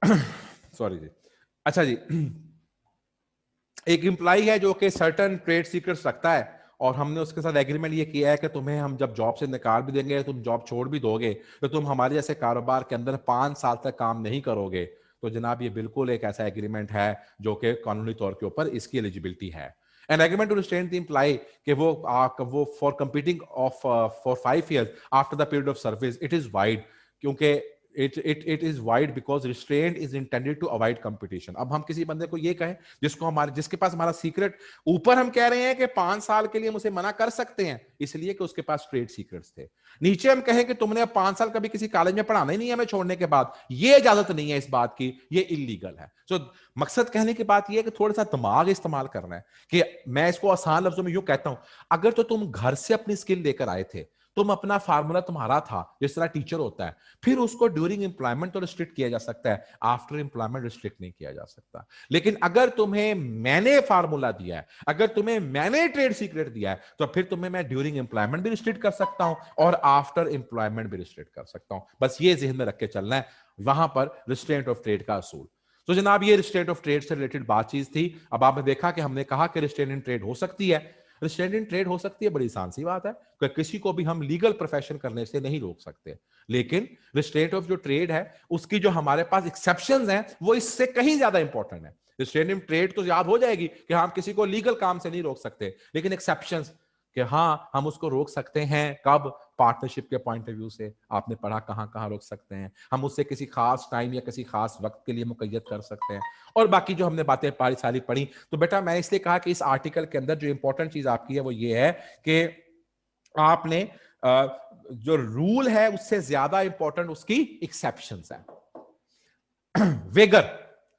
सॉरी जी। अच्छा जी, एक एम्प्लॉय है जो कि सर्टन ट्रेड सीक्रेट्स रखता है और हमने उसके साथ एग्रीमेंट ये किया है कि तुम्हें हम जब जॉब से निकाल भी देंगे, तुम जॉब छोड़ भी दोगे, तो तुम हमारे जैसे कारोबार के अंदर 5 साल तक काम नहीं करोगे। तो जनाब ये बिल्कुल एक ऐसा एग्रीमेंट है जो कि कानूनी तौर के ऊपर इसकी एलिजिबिलिटी है। An agreement to restrain the employee कि वो for competing of for 5 years after the period of service it is void, क्योंकि it is wide because restraint is intended to avoid competition। अब हम किसी बंदे को ये कहें जिसके पास हमारा सीक्रेट, ऊपर हम कह रहे हैं कि 5 साल के लिए मुझे मना कर सकते हैं इसलिए कि उसके पास ट्रेड सीक्रेट्स थे, नीचे हम कहें कि तुमने अब 5 साल कभी किसी कॉलेज में पढ़ाना ही नहीं है हमें छोड़ने के बाद, ये इजाजत नहीं है इस बात की, ये इलीगल है। तो मकसद कहने की बात यह है कि थोड़ा सा दिमाग इस्तेमाल करना है कि मैं इसको आसान लफ्जों में यूं कहता हूं, अगर तो तुम घर से अपनी स्किल लेकर आए थे, तुम अपना फार्मूला तुम्हारा था जिस तरह टीचर होता है, फिर उसको ड्यूरिंग एम्प्लॉयमेंट तो रिस्ट्रिक्ट किया जा सकता है, आफ्टर एम्प्लॉयमेंट रिस्ट्रिक्ट नहीं किया जा सकता। लेकिन अगर तुम्हें मैंने फार्मूला दिया है, अगर तुम्हें मैंने ट्रेड सीक्रेट दिया है, तो फिर तुम्हें मैं ड्यूरिंग एम्प्लॉयमेंट भी रिस्ट्रिक्ट कर सकता हूं और आफ्टर एम्प्लॉयमेंट भी रिस्ट्रिक्ट कर सकता हूं। बस ये जहन में रख के चलना है, वहां पर रिस्ट्रेंट ऑफ ट्रेड का असूल। तो जनाब ये रिस्ट्रेंट ऑफ ट्रेड से रिलेटेड बातचीत थी। अब आपने देखा कि हमने कहा कि रिस्ट्रेंट इन ट्रेड हो सकती है, रिस्ट्रेंट इन ट्रेड हो सकती है, बड़ी आसान सी बात है कि किसी को भी हम लीगल प्रोफेशन करने से नहीं रोक सकते, लेकिन रिस्ट्रेंट ऑफ जो ट्रेड है उसकी जो हमारे पास एक्सेप्शंस हैं वो इससे कहीं ज्यादा इंपॉर्टेंट है। रिस्ट्रेंट इन ट्रेड तो याद हो जाएगी कि हम किसी को लीगल काम से नहीं रोक सकते, लेकिन एक्सेप्शंस कि हाँ हम उसको रोक सकते हैं, कब? पार्टनरशिप के पॉइंट ऑफ व्यू से आपने पढ़ा कहां कहां रोक सकते हैं, हम उससे किसी खास टाइम या किसी खास वक्त के लिए मुकय्यद कर सकते हैं, और बाकी जो हमने बातें सारी पढ़ी। तो बेटा मैं इसलिए कहा कि इस आर्टिकल के अंदर जो इंपॉर्टेंट चीज आपकी है वो ये है कि आपने जो रूल है उससे ज्यादा इंपॉर्टेंट उसकी एक्सेप्शंस है। वेगर,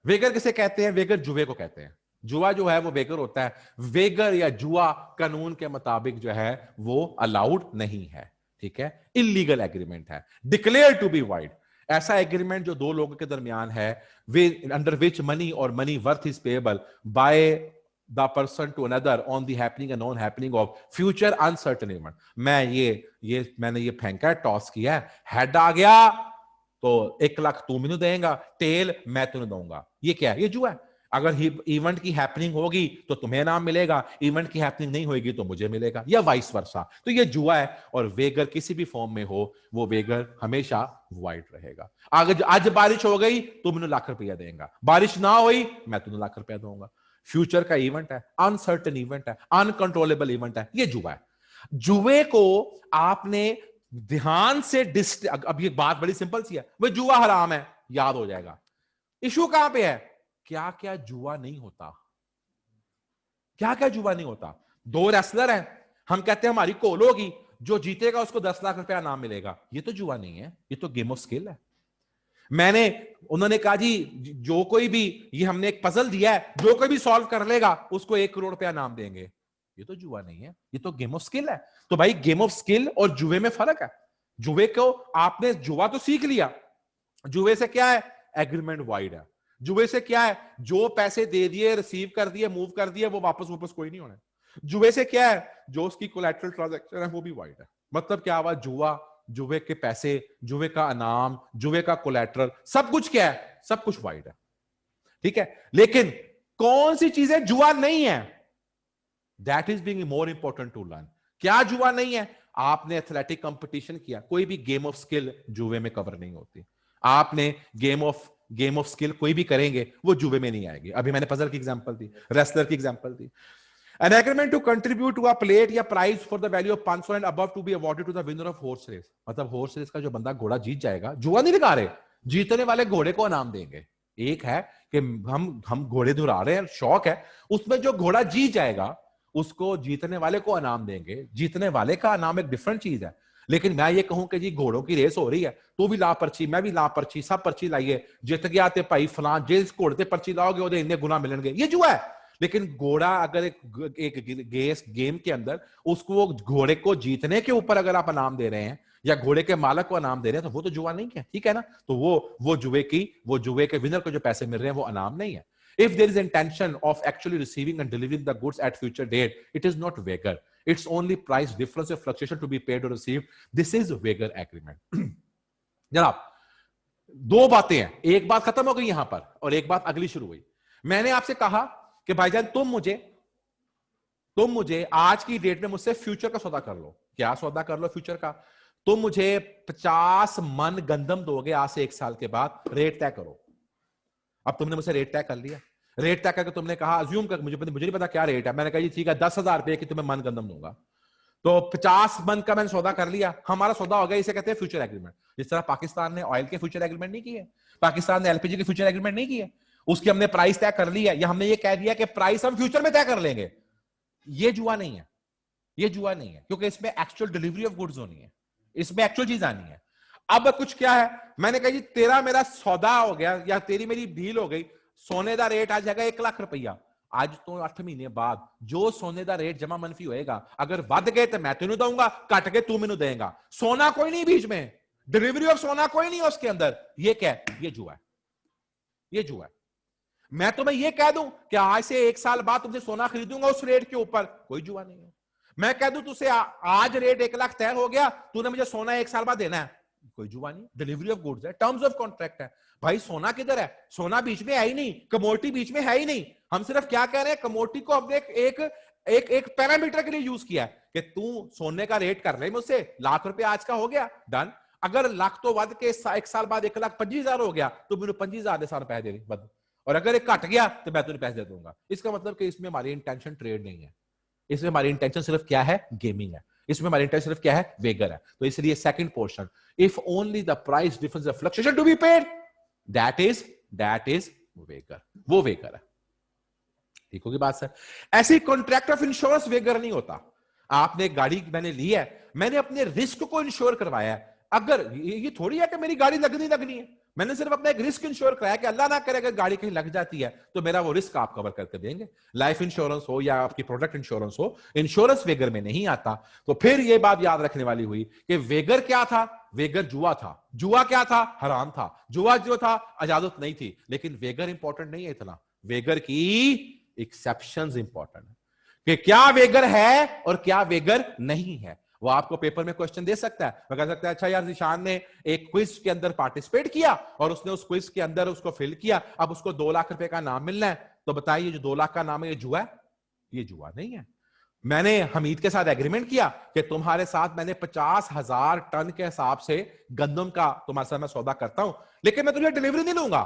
वेगर किसे कहते हैं? वेगर जुए को कहते हैं। जुआ जो है वो वेगर होता है। वेगर या जुआ कानून के मुताबिक जो है वो अलाउड नहीं है, ठीक है, इलीगल एग्रीमेंट है, डिक्लेयर टू बी वाइड। ऐसा एग्रीमेंट जो दो लोगों के दरमियान है, अंडर विच मनी और money worth is payable by the person to another on the happening and non happening of future uncertain event. मैंने ये फेंका, टॉस किया, हेड आ गया तो 1 लाख तू मैंने देगा, टेल मैं तुम्हें दूंगा। ये क्या है? ये जुआ है। अगर इवेंट की हैपनिंग होगी तो तुम्हें नाम मिलेगा, इवेंट की हैपनिंग नहीं होगी तो मुझे मिलेगा, या वाइस वर्सा। तो ये जुआ है, और वेगर किसी भी फॉर्म में हो वो वेगर हमेशा वाइड रहेगा। अगर आज बारिश हो गई तो मैंने ₹1,00,000 देगा, बारिश ना हुई मैं तुम्हें ₹1,00,000 दूंगा। फ्यूचर का इवेंट है, अनसर्टेन इवेंट है, अनकंट्रोलेबल इवेंट है, ये जुआ है। जुए को आपने ध्यान से अब ये बात बड़ी सिंपल सी है, वो जुआ हराम है, याद हो जाएगा। इशू कहां पे है? क्या क्या जुआ नहीं होता, क्या क्या जुआ नहीं होता। 2 रेसलर हैं, हम कहते हैं हमारी कोल होगी, जो जीतेगा उसको ₹10,00,000 नाम मिलेगा, ये तो जुआ नहीं है, ये तो गेम ऑफ स्किल है। उन्होंने कहा जी जो कोई भी, ये हमने एक पजल दिया है, जो कोई भी सॉल्व कर लेगा उसको ₹1 करोड़ नाम देंगे, ये तो जुआ नहीं है, ये तो गेम ऑफ स्किल है। तो भाई गेम ऑफ स्किल और जुए में फर्क है। जुए को आपने जुआ तो सीख लिया, जुए से क्या है? एग्रीमेंट वाइड है। जुए से क्या है? जो पैसे दे दिए, रिसीव कर दिए, मूव कर दिए, वो वापस कोई नहीं होना। जुए से क्या है? जो उसकी कोलैटरल ट्रांजैक्शन है वो भी वाइड है। मतलब क्या हुआ? जुआ, जुए के पैसे, जुए का इनाम, जुए का कोलैटरल, सब कुछ क्या है? सब कुछ वाइड है, ठीक है। लेकिन कौन सी चीजें जुआ नहीं है? That is being more important to learn. क्या जुआ नहीं है? आपने एथलेटिक कंपटीशन किया, कोई भी गेम ऑफ स्किल जुए में कवर नहीं होती। आपने गेम ऑफ स्किल कोई भी करेंगे वो जुए में नहीं आएगी। अभी मैंने पजल की एग्जांपल दी, रेसलर की एग्जांपल दी। An agreement to contribute to a plate या prize for the value of 500 and above to be awarded to the winner of horse race. मतलब हॉर्स रेस का जो बंदा घोड़ा जीत जाएगा, जुआ नहीं लगा रहे, जीतने वाले घोड़े को इनाम देंगे। एक है कि हम घोड़े दुरा रहे हैं, शौक है, उसमें जो घोड़ा जीत जाएगा उसको जीतने वाले को इनाम देंगे। जीतने वाले का इनाम एक डिफरेंट चीज है। लेकिन मैं ये कहूं कि जी घोड़ों की रेस हो रही है, तू भी ला पर्ची, मैं भी ला पर्ची, सब पर्ची लाइए, जित गया ते भाई फलां, जिस घोड़े ते पर्ची लाओगे ओदे इतने गुना मिलेंगे, ये जुआ है। लेकिन घोड़ा अगर एक गेम के अंदर उसको घोड़े को जीतने के ऊपर अगर आप इनाम दे रहे हैं या घोड़े के मालक को इनाम दे रहे हैं तो वो तो जुआ नहीं है, ठीक है ना। तो वो जुए के विनर को जो पैसे मिल रहे हैं वो इनाम नहीं है। If there is intention of actually receiving and delivering the goods at future date, it is not wager. It's only price difference or fluctuation to be paid or received. This is wager agreement. जनाब दो बातें हैं, एक बात खत्म हो गई यहां पर और एक बात अगली शुरू हुई। मैंने आपसे कहा कि भाईजान तुम मुझे आज की डेट में मुझसे फ्यूचर का सौदा कर लो। क्या सौदा कर लो फ्यूचर का? तुम मुझे 50 मन गंदम दोगे आज से 1 साल के बाद, रेट तय करो। अब तुमने मुझसे रेट तय कर लिया, रेट तय करके तुमने कहा अज्यूम कर, मुझे नहीं पता क्या रेट है, मैंने कहा जी ठीक है 10,000 रुपए की तुम्हें मन गंदम दूंगा। तो 50 मन का मैंने सौदा कर लिया, हमारा सौदा हो गया, इसे कहते हैं फ्यूचर एग्रीमेंट। जिस तरह पाकिस्तान ने ऑयल के फ्यूचर एग्रीमेंट नहीं किए, पाकिस्तान ने एलपीजी के फ्यूचर एग्रीमेंट नहीं किए, उसकी हमने प्राइस तय कर ली है, या हमने ये कह दिया कि प्राइस हम फ्यूचर में तय कर लेंगे। ये जुआ नहीं है, ये जुआ नहीं है, क्योंकि इसमें एक्चुअल डिलीवरी ऑफ गुड्स होनी है, इसमें एक्चुअल चीज आनी है। अब कुछ क्या है, मैंने कहा जी तेरा मेरा सौदा हो गया या तेरी मेरी डील हो गई, सोने का रेट आ जाएगा 1 लाख रुपया। आज तो 8 महीने बाद जो सोने का रेट जमा मनफी होएगा, अगर वध गए तो मैं तेन दूंगा, कट गए तू मैनू देगा। सोना कोई नहीं बीच में, डिलीवरी ऑफ सोना कोई नहीं है उसके अंदर। ये क्या है? ये जुआ है, ये जुआ है। मैं तुम्हें यह कह दूं कि आज से 1 साल बाद तुमसे सोना खरीदूंगा उस रेट के ऊपर, कोई जुआ नहीं है। मैं कह दूं तुझसे आज रेट 1 लाख तय हो गया, तूने मुझे सोना 1 साल बाद देना है, कोई जुआ नहीं। डिलीवरी ऑफ गुड्स है, टर्म्स ऑफ कॉन्ट्रैक्ट है। भाई सोना किधर है? सोना बीच में है ही नहीं, कमोडिटी बीच में है ही नहीं। हम सिर्फ क्या कह रहे हैं, कमोडिटी को हमने एक एक एक पैरामीटर के लिए यूज किया है कि तू सोने का रेट कर ले मुझसे, ₹1,00,000 आज का हो गया, डन। अगर लाख तो वध के 1 साल बाद 1,25,000 हो गया तो मैंने 25,000 साल पैसे दे बद, और अगर एक घट गया तो मैं तुम्हें पैसे दे दूंगा। इसका मतलब कि इसमें हमारी इंटेंशन ट्रेड नहीं है, इसमें हमारी इंटेंशन सिर्फ क्या है? गेमिंग है। इसमें हमारी इंटेंशन सिर्फ क्या है? वेगर है। तो इसलिए second portion, if only the price difference fluctuation to be paid, that is wager, वो वेगर है। ठीक होगी बात सर? ऐसी कॉन्ट्रैक्ट ऑफ इंश्योरेंस वेगर नहीं होता। आपने एक गाड़ी मैंने ली है, मैंने अपने रिस्क को इंश्योर करवाया है। अगर ये थोड़ी है कि मेरी गाड़ी लगनी है, मैंने सिर्फ अपना एक रिस्क इंश्योर कराया कि अल्लाह ना करे अगर गाड़ी कहीं लग जाती है तो मेरा वो रिस्क आप कवर करके देंगे। लाइफ इंश्योरेंस हो या आपकी प्रोडक्ट इंश्योरेंस हो, इंश्योरेंस वेगर में नहीं आता। तो फिर ये बात याद रखने वाली हुई कि वेगर क्या था? वेगर जुआ था। जुआ क्या था? हराम था। जुआ जो था इजाजत नहीं थी। लेकिन वेगर इंपॉर्टेंट नहीं है इतना, वेगर की एक्सेप्शंस इंपॉर्टेंट है कि क्या वेगर है और क्या वेगर नहीं है। वो आपको पेपर में क्वेश्चन दे सकता है, वो कह सकता है अच्छा यार निशान ने एक क्विज के अंदर पार्टिसिपेट किया और उसने उस क्विज के अंदर उसको फिल किया, अब उसको 2 लाख रुपए का नाम मिलना है, तो बताइए जो 2 लाख का नाम है ये जुआ है? ये जुआ नहीं है। मैंने हमीद के साथ एग्रीमेंट किया कि तुम्हारे साथ मैंने 50,000 टन के हिसाब से गंदम का तुम्हारे साथ मैं सौदा करता हूं, लेकिन मैं तुझे डिलीवरी नहीं लूंगा।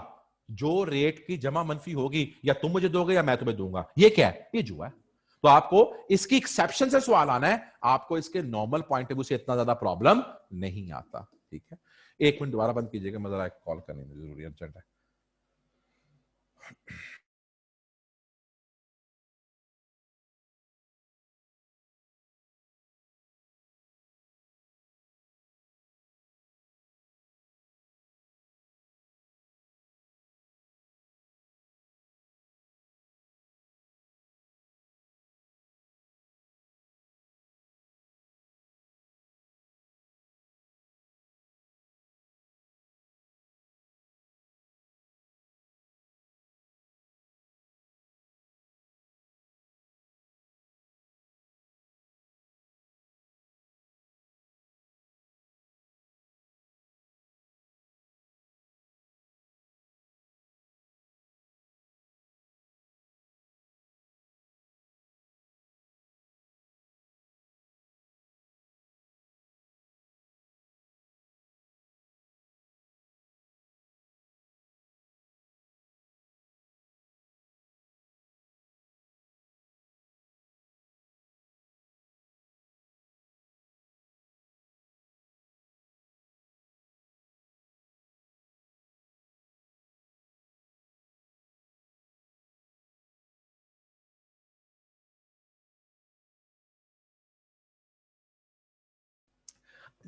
जो रेट की जमा मनफी होगी या तुम मुझे दोगे या मैं तुम्हें दूंगा। ये क्या है? ये जुआ है। तो आपको इसकी एक्सेप्शन से सवाल आना है, आपको इसके नॉर्मल पॉइंट ऑफ व्यू से इतना ज्यादा प्रॉब्लम नहीं आता। ठीक है, 1 मिनट दोबारा बंद कीजिएगा, मैं जरा कॉल करने में जरूरी अर्जेंट है।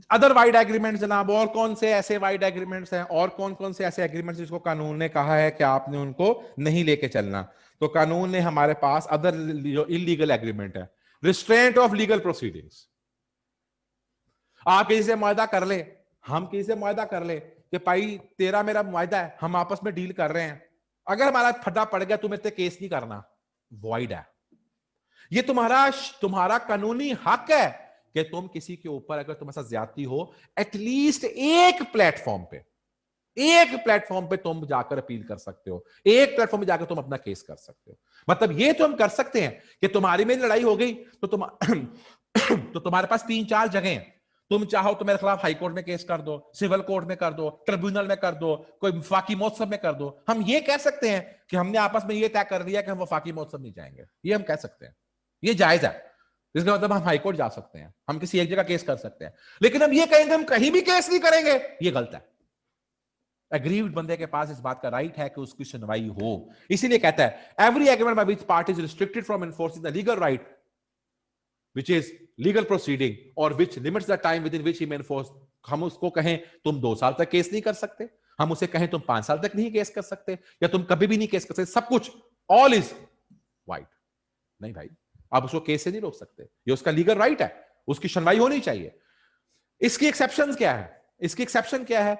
अदर वाइड एग्रीमेंट जनाब, और कौन से ऐसे वाइड एग्रीमेंट्स हैं, और कौन कौन से ऐसे एग्रीमेंट्स जिसको कानून ने कहा है कि आपने उनको नहीं लेके चलना? तो कानून ने हमारे पास अदर जो इलीगल एग्रीमेंट है, रिस्ट्रेंट ऑफ लीगल प्रोसीडिंग्स। आप किसी से मुआहदा कर ले, हम किसी से मुआहदा कर ले कि भाई तेरा मेरा मुआहदा है, हम आपस में डील कर रहे हैं, अगर हमारा फटा पड़ गया, तुम्हें केस नहीं करना, वॉइड है। ये तुम्हारा तुम्हारा कानूनी हक है कि तुम किसी के ऊपर अगर तुम्हारे साथ ज्यादती हो, एटलीस्ट एक प्लेटफॉर्म पे, एक प्लेटफॉर्म पे तुम जाकर अपील कर सकते हो, एक प्लेटफॉर्म पे जाकर तुम अपना केस कर सकते हो। मतलब ये तो हम कर सकते हैं कि तुम्हारी मेरी लड़ाई हो गई तो तुम तो तुम्हारे पास 3-4 जगह हैं। तुम चाहो तो मेरे खिलाफ हाई कोर्ट में केस कर दो, सिविल कोर्ट में कर दो, ट्रिब्यूनल में कर दो, कोई वफाकी महोत्सव में कर दो। हम ये कह सकते हैं कि हमने आपस में ये तय कर लिया कि हम वफाकी महोत्सव नहीं जाएंगे, ये हम कह सकते हैं, ये जायज है। इसका मतलब हम हाईकोर्ट जा सकते हैं, हम किसी एक जगह केस कर सकते हैं। लेकिन हम ये कहेंगे हम कहीं भी केस नहीं करेंगे, ये गलत है। एग्रीव्ड बंदे के पास इस बात का राइट है कि उसकी सुनवाई हो। इसीलिए कहता है every agreement by which party is restricted from enforcing the legal right which is legal proceeding or which limits the time within which he may enforce। हम उसको कहें तुम 2 साल तक केस नहीं कर सकते, हम उसे कहें तुम 5 साल तक नहीं केस कर सकते, या तुम कभी भी नहीं केस कर सकते, सब कुछ ऑल इज वाइट। नहीं भाई, आप उसको केस से नहीं रोक सकते, ये उसका लीगल राइट है, उसकी सुनवाई होनी चाहिए। इसकी एक्सेप्शन क्या है? इसकी एक्सेप्शन क्या है?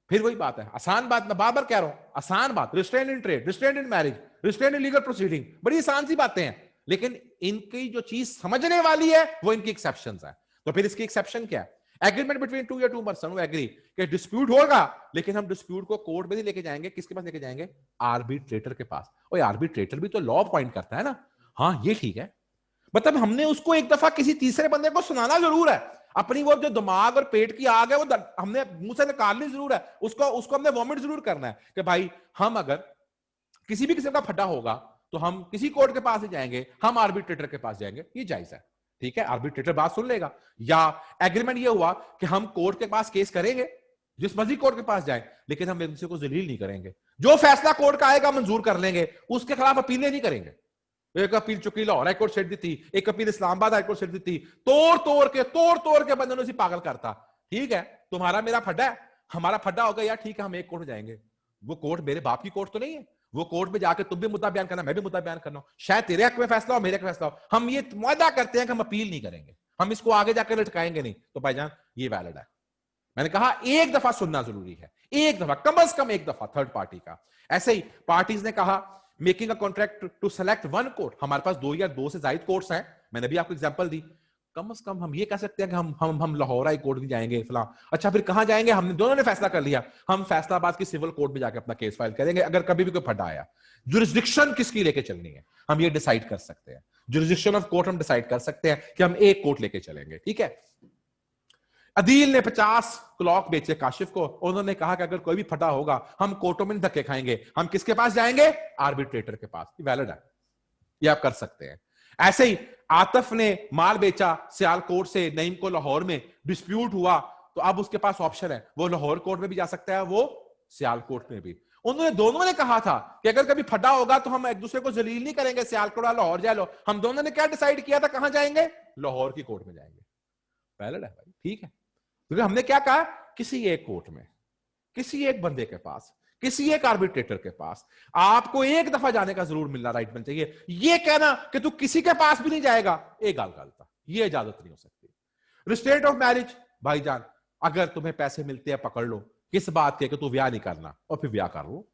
फिर वही बात है, आसान बात, मैं बार बार कह रहा हूं, आसान बात, restraint in trade, restraint in marriage, restraint in legal proceeding, बड़ी आसान सी बातें हैं। लेकिन इनकी जो चीज समझने वाली है वो इनकी एक्सेप्शंस है। तो फिर इसकी एक्सेप्शन क्या है? एग्रीमेंट बिटवीन टू या टू पर्सन हु एग्री कि डिस्प्यूट होगा, लेकिन हम डिस्प्यूट को कोर्ट में नहीं लेके जाएंगे, किसके पास लेके जाएंगे? आर्बिट्रेटर के पास। और आर्बिट्रेटर भी तो लॉ अपॉइंट करता है ना। हाँ ये ठीक है, मतलब हमने उसको एक दफा किसी तीसरे बंदे को सुनाना जरूर है, अपनी वो जो दिमाग और पेट की आग है वो हमने मुंह से निकालनी जरूर है, उसको उसको हमने वॉमिट जरूर करना है कि भाई हम अगर किसी भी किस्म का फटा होगा तो हम किसी कोर्ट के पास ही जाएंगे, हम आर्बिट्रेटर के पास जाएंगे, ये जायज है, ठीक है, आर्बिट्रेटर बात सुन लेगा। या एग्रीमेंट ये हुआ कि हम कोर्ट के पास केस करेंगे, जिस मर्जी कोर्ट के पास जाए, लेकिन हम एक दूसरे को जलील नहीं करेंगे, जो फैसला कोर्ट का आएगा मंजूर कर लेंगे, उसके खिलाफ अपीलें नहीं करेंगे। एक अपील चुकी लाहौर हाईकोर्ट सेट दी थी, एक अपील इस्लामाबाद हाईकोर्ट सेट दी थी, तोड़ के बंदे ने उसी पागल करता। ठीक है, तुम्हारा मेरा फड्डा है, हमारा फड्डा होगा यार, ठीक है हम एक कोर्ट में जाएंगे, वो कोर्ट मेरे बाप की कोर्ट तो नहीं है, वो कोर्ट में जाके तुम भी मुद्दा बयान करना, मैं भी मुद्दा बयान करना, शायद तेरे हक में फैसला हो, मेरे हक में फैसला हो, हम ये वादा करते हैं कि हम अपील नहीं करेंगे, हम इसको आगे जाकर लटकाएंगे नहीं, तो भाईजान ये वैलिड है। मैंने कहा एक दफा सुनना जरूरी है, एक दफा, कम से कम एक दफा थर्ड पार्टी का। ऐसे ही पार्टीज ने कहा making a contract to select one court, हमारे पास 2 या 2 से ज्यादा कोर्ट्स हैं, मैंने भी आपको एग्जांपल दी, कम से कम हम ये कह सकते हैं कि हम लाहौर हाई कोर्ट नहीं जाएंगे फला। अच्छा फिर कहां जाएंगे? हमने दोनों ने फैसला कर लिया, हम फैसलाबाद की सिविल कोर्ट में जाकर अपना केस फाइल करेंगे, अगर कभी भी कोई फटा आया। जुरिस्डिक्शन किसकी लेके चलनी है हम ये डिसाइड कर सकते हैं, जुरिस्डिक्शन ऑफ कोर्ट हम डिसाइड कर सकते हैं कि हम एक कोर्ट लेके चलेंगे, ठीक है। अदील ने 50 क्लॉक बेचे काशिफ को, उन्होंने कहा कि अगर कोई भी फटा होगा हम कोर्टों में धक्के खाएंगे, हम किसके पास जाएंगे? आर्बिट्रेटर के पास। वैलिड है, ये आप कर सकते हैं। ऐसे ही आतिफ ने माल बेचा सियालकोट से नईम को लाहौर में, डिस्प्यूट हुआ तो अब उसके पास ऑप्शन है, वो लाहौर कोर्ट में भी जा सकता है, वो सियालकोट में भी। उन्होंने दोनों ने कहा था कि अगर कभी फटा होगा तो हम एक दूसरे को जलील नहीं करेंगे, सियालकोट और लाहौर जा लो। हम दोनों ने क्या डिसाइड किया था, कहां जाएंगे? लाहौर की कोर्ट में जाएंगे। वैलिड है भाई, ठीक है, क्योंकि हमने क्या कहा, किसी एक कोर्ट में, किसी एक बंदे के पास, किसी एक आर्बिट्रेटर के पास आपको एक दफा जाने का जरूर मिलना राइट बनना चाहिए। ये कहना कि तू किसी के पास भी नहीं जाएगा, एक गाल गालता, ये इजाजत नहीं हो सकती। रिस्ट्रेंट ऑफ मैरिज, भाईजान अगर तुम्हें पैसे मिलते हैं पकड़ लो, किस बात के कि तू ब्याह नहीं करना, और फिर ब्याह कर लो।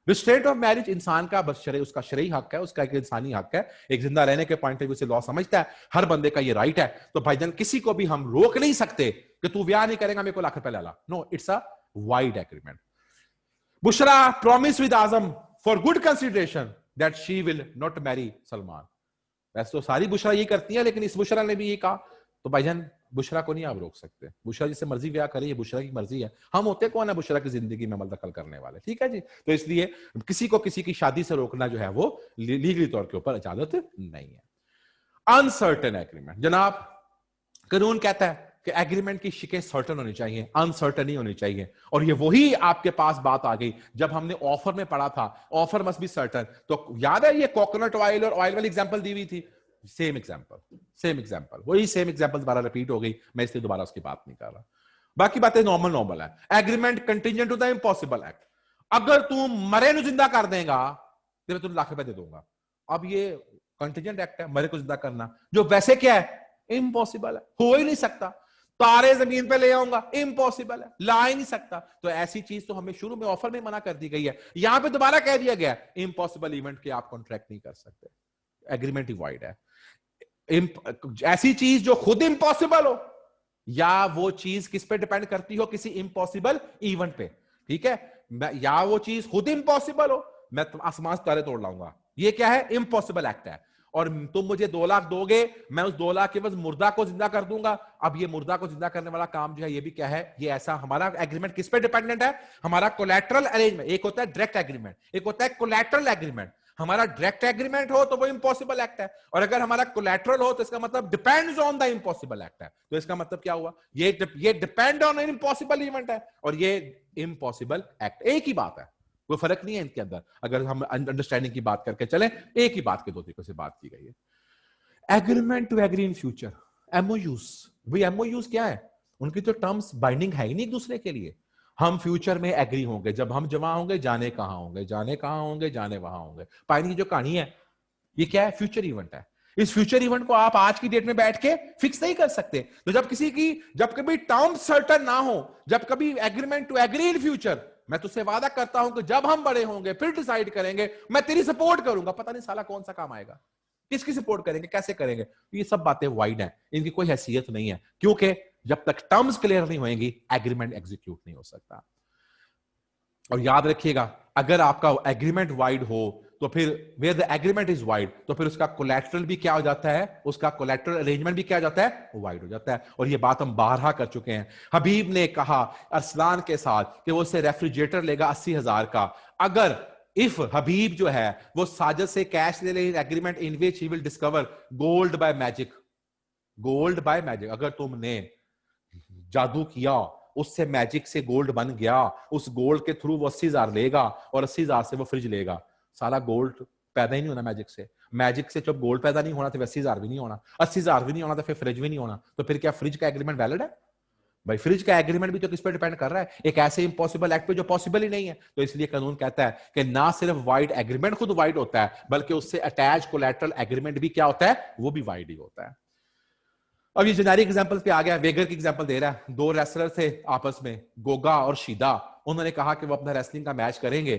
रिस्ट्रेंट ऑफ मैरिज इंसान का उसका शरई हक है, उसका एक इंसानी हक है, एक जिंदा रहने के पॉइंट ऑफ व्यू से लॉ समझता है, हर बंदे का ये राइट है। तो भाईजान किसी को भी हम रोक नहीं सकते कि तू ब्याह नहीं करेगा मेरे को लाख रुपए ला, no, it's a void agreement. Bushra promise with Azam for good consideration that she will not marry Salman. वैसे तो सारी बुशरा ये करती है, लेकिन इस बुशरा ने भी ये कहा, तो भाईजान बुशरा को नहीं आप रोक सकते, बुशरा जिससे मर्जी ब्याह करे, ये बुशरा की मर्जी है, हम होते कौन है बुशरा की जिंदगी में दखल करने वाले, ठीक है जी। तो इसलिए किसी को किसी की शादी से रोकना जो है वो लीगली तौर के ऊपर इजाजत नहीं है। अनसर्टेन एग्रीमेंट, जनाब कानून कहता है कि एग्रीमेंट की शिकें सर्टन होनी चाहिए, अनसर्टन नहीं होनी चाहिए। और ये वही आपके पास बात आ गई जब हमने ऑफर में पढ़ा था, ऑफर मस्ट बी सर्टन। तो याद है ये कोकोनट ऑयल और ऑयल वाली एग्जांपल दी हुई थी, सेम एग्जांपल, वही सेम एग्जांपल दोबारा रिपीट हो गई, मैं इसलिए दोबारा उसकी बात नहीं कर रहा। बाकी बातें नॉर्मल है। Agreement contingent to the impossible act, अगर तू मरे नु जिंदा कर देगा तो मैं तुझे लाख रुपए दे दूंगा। अब ये कंटिजेंट एक्ट है, मरे को जिंदा करना, जो वैसे क्या है, इम्पॉसिबल है, हो ही नहीं सकता। तारे जमीन पे ले आऊंगा, इम्पॉसिबल है, ला ही नहीं सकता। तो ऐसी चीज तो हमें शुरू में ऑफर में मना कर दी गई है, यहां पे दोबारा कह दिया गया इम्पॉसिबल इवेंट के आप कॉन्ट्रैक्ट नहीं कर सकते, एग्रीमेंट ही वाइड है। ऐसी चीज जो खुद इम्पॉसिबल हो, या वो चीज किस पे डिपेंड करती हो, किसी इम्पॉसिबल इवेंट पे। ठीक है, या वो चीज खुद इम्पॉसिबल हो, मैं आसमान से तारे तोड़ लाऊंगा, ये क्या है, इम्पॉसिबल एक्ट है। और तुम मुझे 2 लाख दोगे, मैं उस 2 लाख के बस मुर्दा को जिंदा कर दूंगा। अब ये मुर्दा को जिंदा करने वाला काम जो है, ये भी क्या है, ये ऐसा हमारा एग्रीमेंट किस पे डिपेंडेंट है, हमारा कोलैटरल अरेंजमेंट। एक होता है डायरेक्ट एग्रीमेंट, एक होता है कोलैटरल एग्रीमेंट। हमारा डायरेक्ट एग्रीमेंट हो तो वो इम्पॉसिबल एक्ट है, और अगर हमारा कोलैटरल हो तो इसका मतलब depends on the impossible act है। तो इसका मतलब क्या हुआ, ये depend on an impossible event है, और ये इम्पॉसिबल एक्ट, एक ही बात है, कोई फर्क नहीं है इनके अंदर। अगर हम अंडरस्टैंडिंग की बात करके चले, एक ही बात के दो तरीकों से बात की गई है। Agreement to agree in future, MOUs. भाई एमओयूज क्या है, उनकी तो टर्म्स बाइंडिंग है ही नहीं एक दूसरे के लिए। हम फ्यूचर में एग्री होंगे, जब हम जमा होंगे, जाने कहां होंगे, जाने कहां होंगे, जाने वहां होंगे। पानी की जो कहानी है, ये क्या है, फ्यूचर इवेंट है। इस फ्यूचर इवेंट को आप आज की डेट में बैठ के फिक्स नहीं कर सकते। तो जब कभी टर्म सर्टन ना हो, जब कभी agreement to agree in future, मैं तुझसे वादा करता हूं कि जब हम बड़े होंगे फिर डिसाइड करेंगे, मैं तेरी सपोर्ट करूंगा, पता नहीं साला कौन सा काम आएगा, किसकी सपोर्ट करेंगे, कैसे करेंगे, ये सब बातें वाइड हैं, इनकी कोई हैसियत नहीं है, क्योंकि जब तक टर्म्स क्लियर नहीं होंगी एग्रीमेंट एग्जीक्यूट नहीं हो सकता। और याद रखिएगा, अगर आपका एग्रीमेंट वाइड हो तो फिर where the agreement is void, तो फिर उसका कोलैटरल भी क्या हो जाता है, उसका कोलैटरल अरेंजमेंट भी क्या हो जाता है, वाइड हो जाता है। और ये बात हम बारहा कर चुके हैं। हबीब ने कहा अरसलान के साथ कि वो उससे रेफ्रिजरेटर लेगा 80,000 का, अगर इफ हबीब जो है वो साजिद से कैश ले ले, agreement in which he will discover gold by magic, gold by magic, अगर तुमने जादू किया, उससे मैजिक से गोल्ड बन गया, उस गोल्ड के थ्रू वो 80,000 लेगा और 80,000 से वो फ्रिज लेगा, सारा गोल्ड पैदा ही नहीं होना मैजिक से। मैजिक से जब गोल्ड पैदा नहीं होना तो 80,000 भी नहीं होना, 80,000 भी नहीं होना तो फिर फ्रिज भी नहीं होना, तो फिर क्या फ्रिज का एग्रीमेंट वैलिड है? भाई फ्रिज का एग्रीमेंट भी तो किस पे डिपेंड कर रहा है, एक ऐसे इंपॉसिबल एक्ट पे जो पॉसिबल ही नहीं है। तो इसलिए कानून कहता है कि ना सिर्फ वाइड एग्रीमेंट खुद वाइड होता है, बल्कि उससे अटैच कोलैटरल एग्रीमेंट भी क्या होता है, वो भी वाइड ही होता है। अब ये जेनेरिक एग्जांपल पे आ गया, वेगर की एग्जांपल दे रहा है। 2 रेसलर थे आपस में, गोगा और शीदा। उन्होंने कहा कि वो अपना रेसलिंग का मैच करेंगे।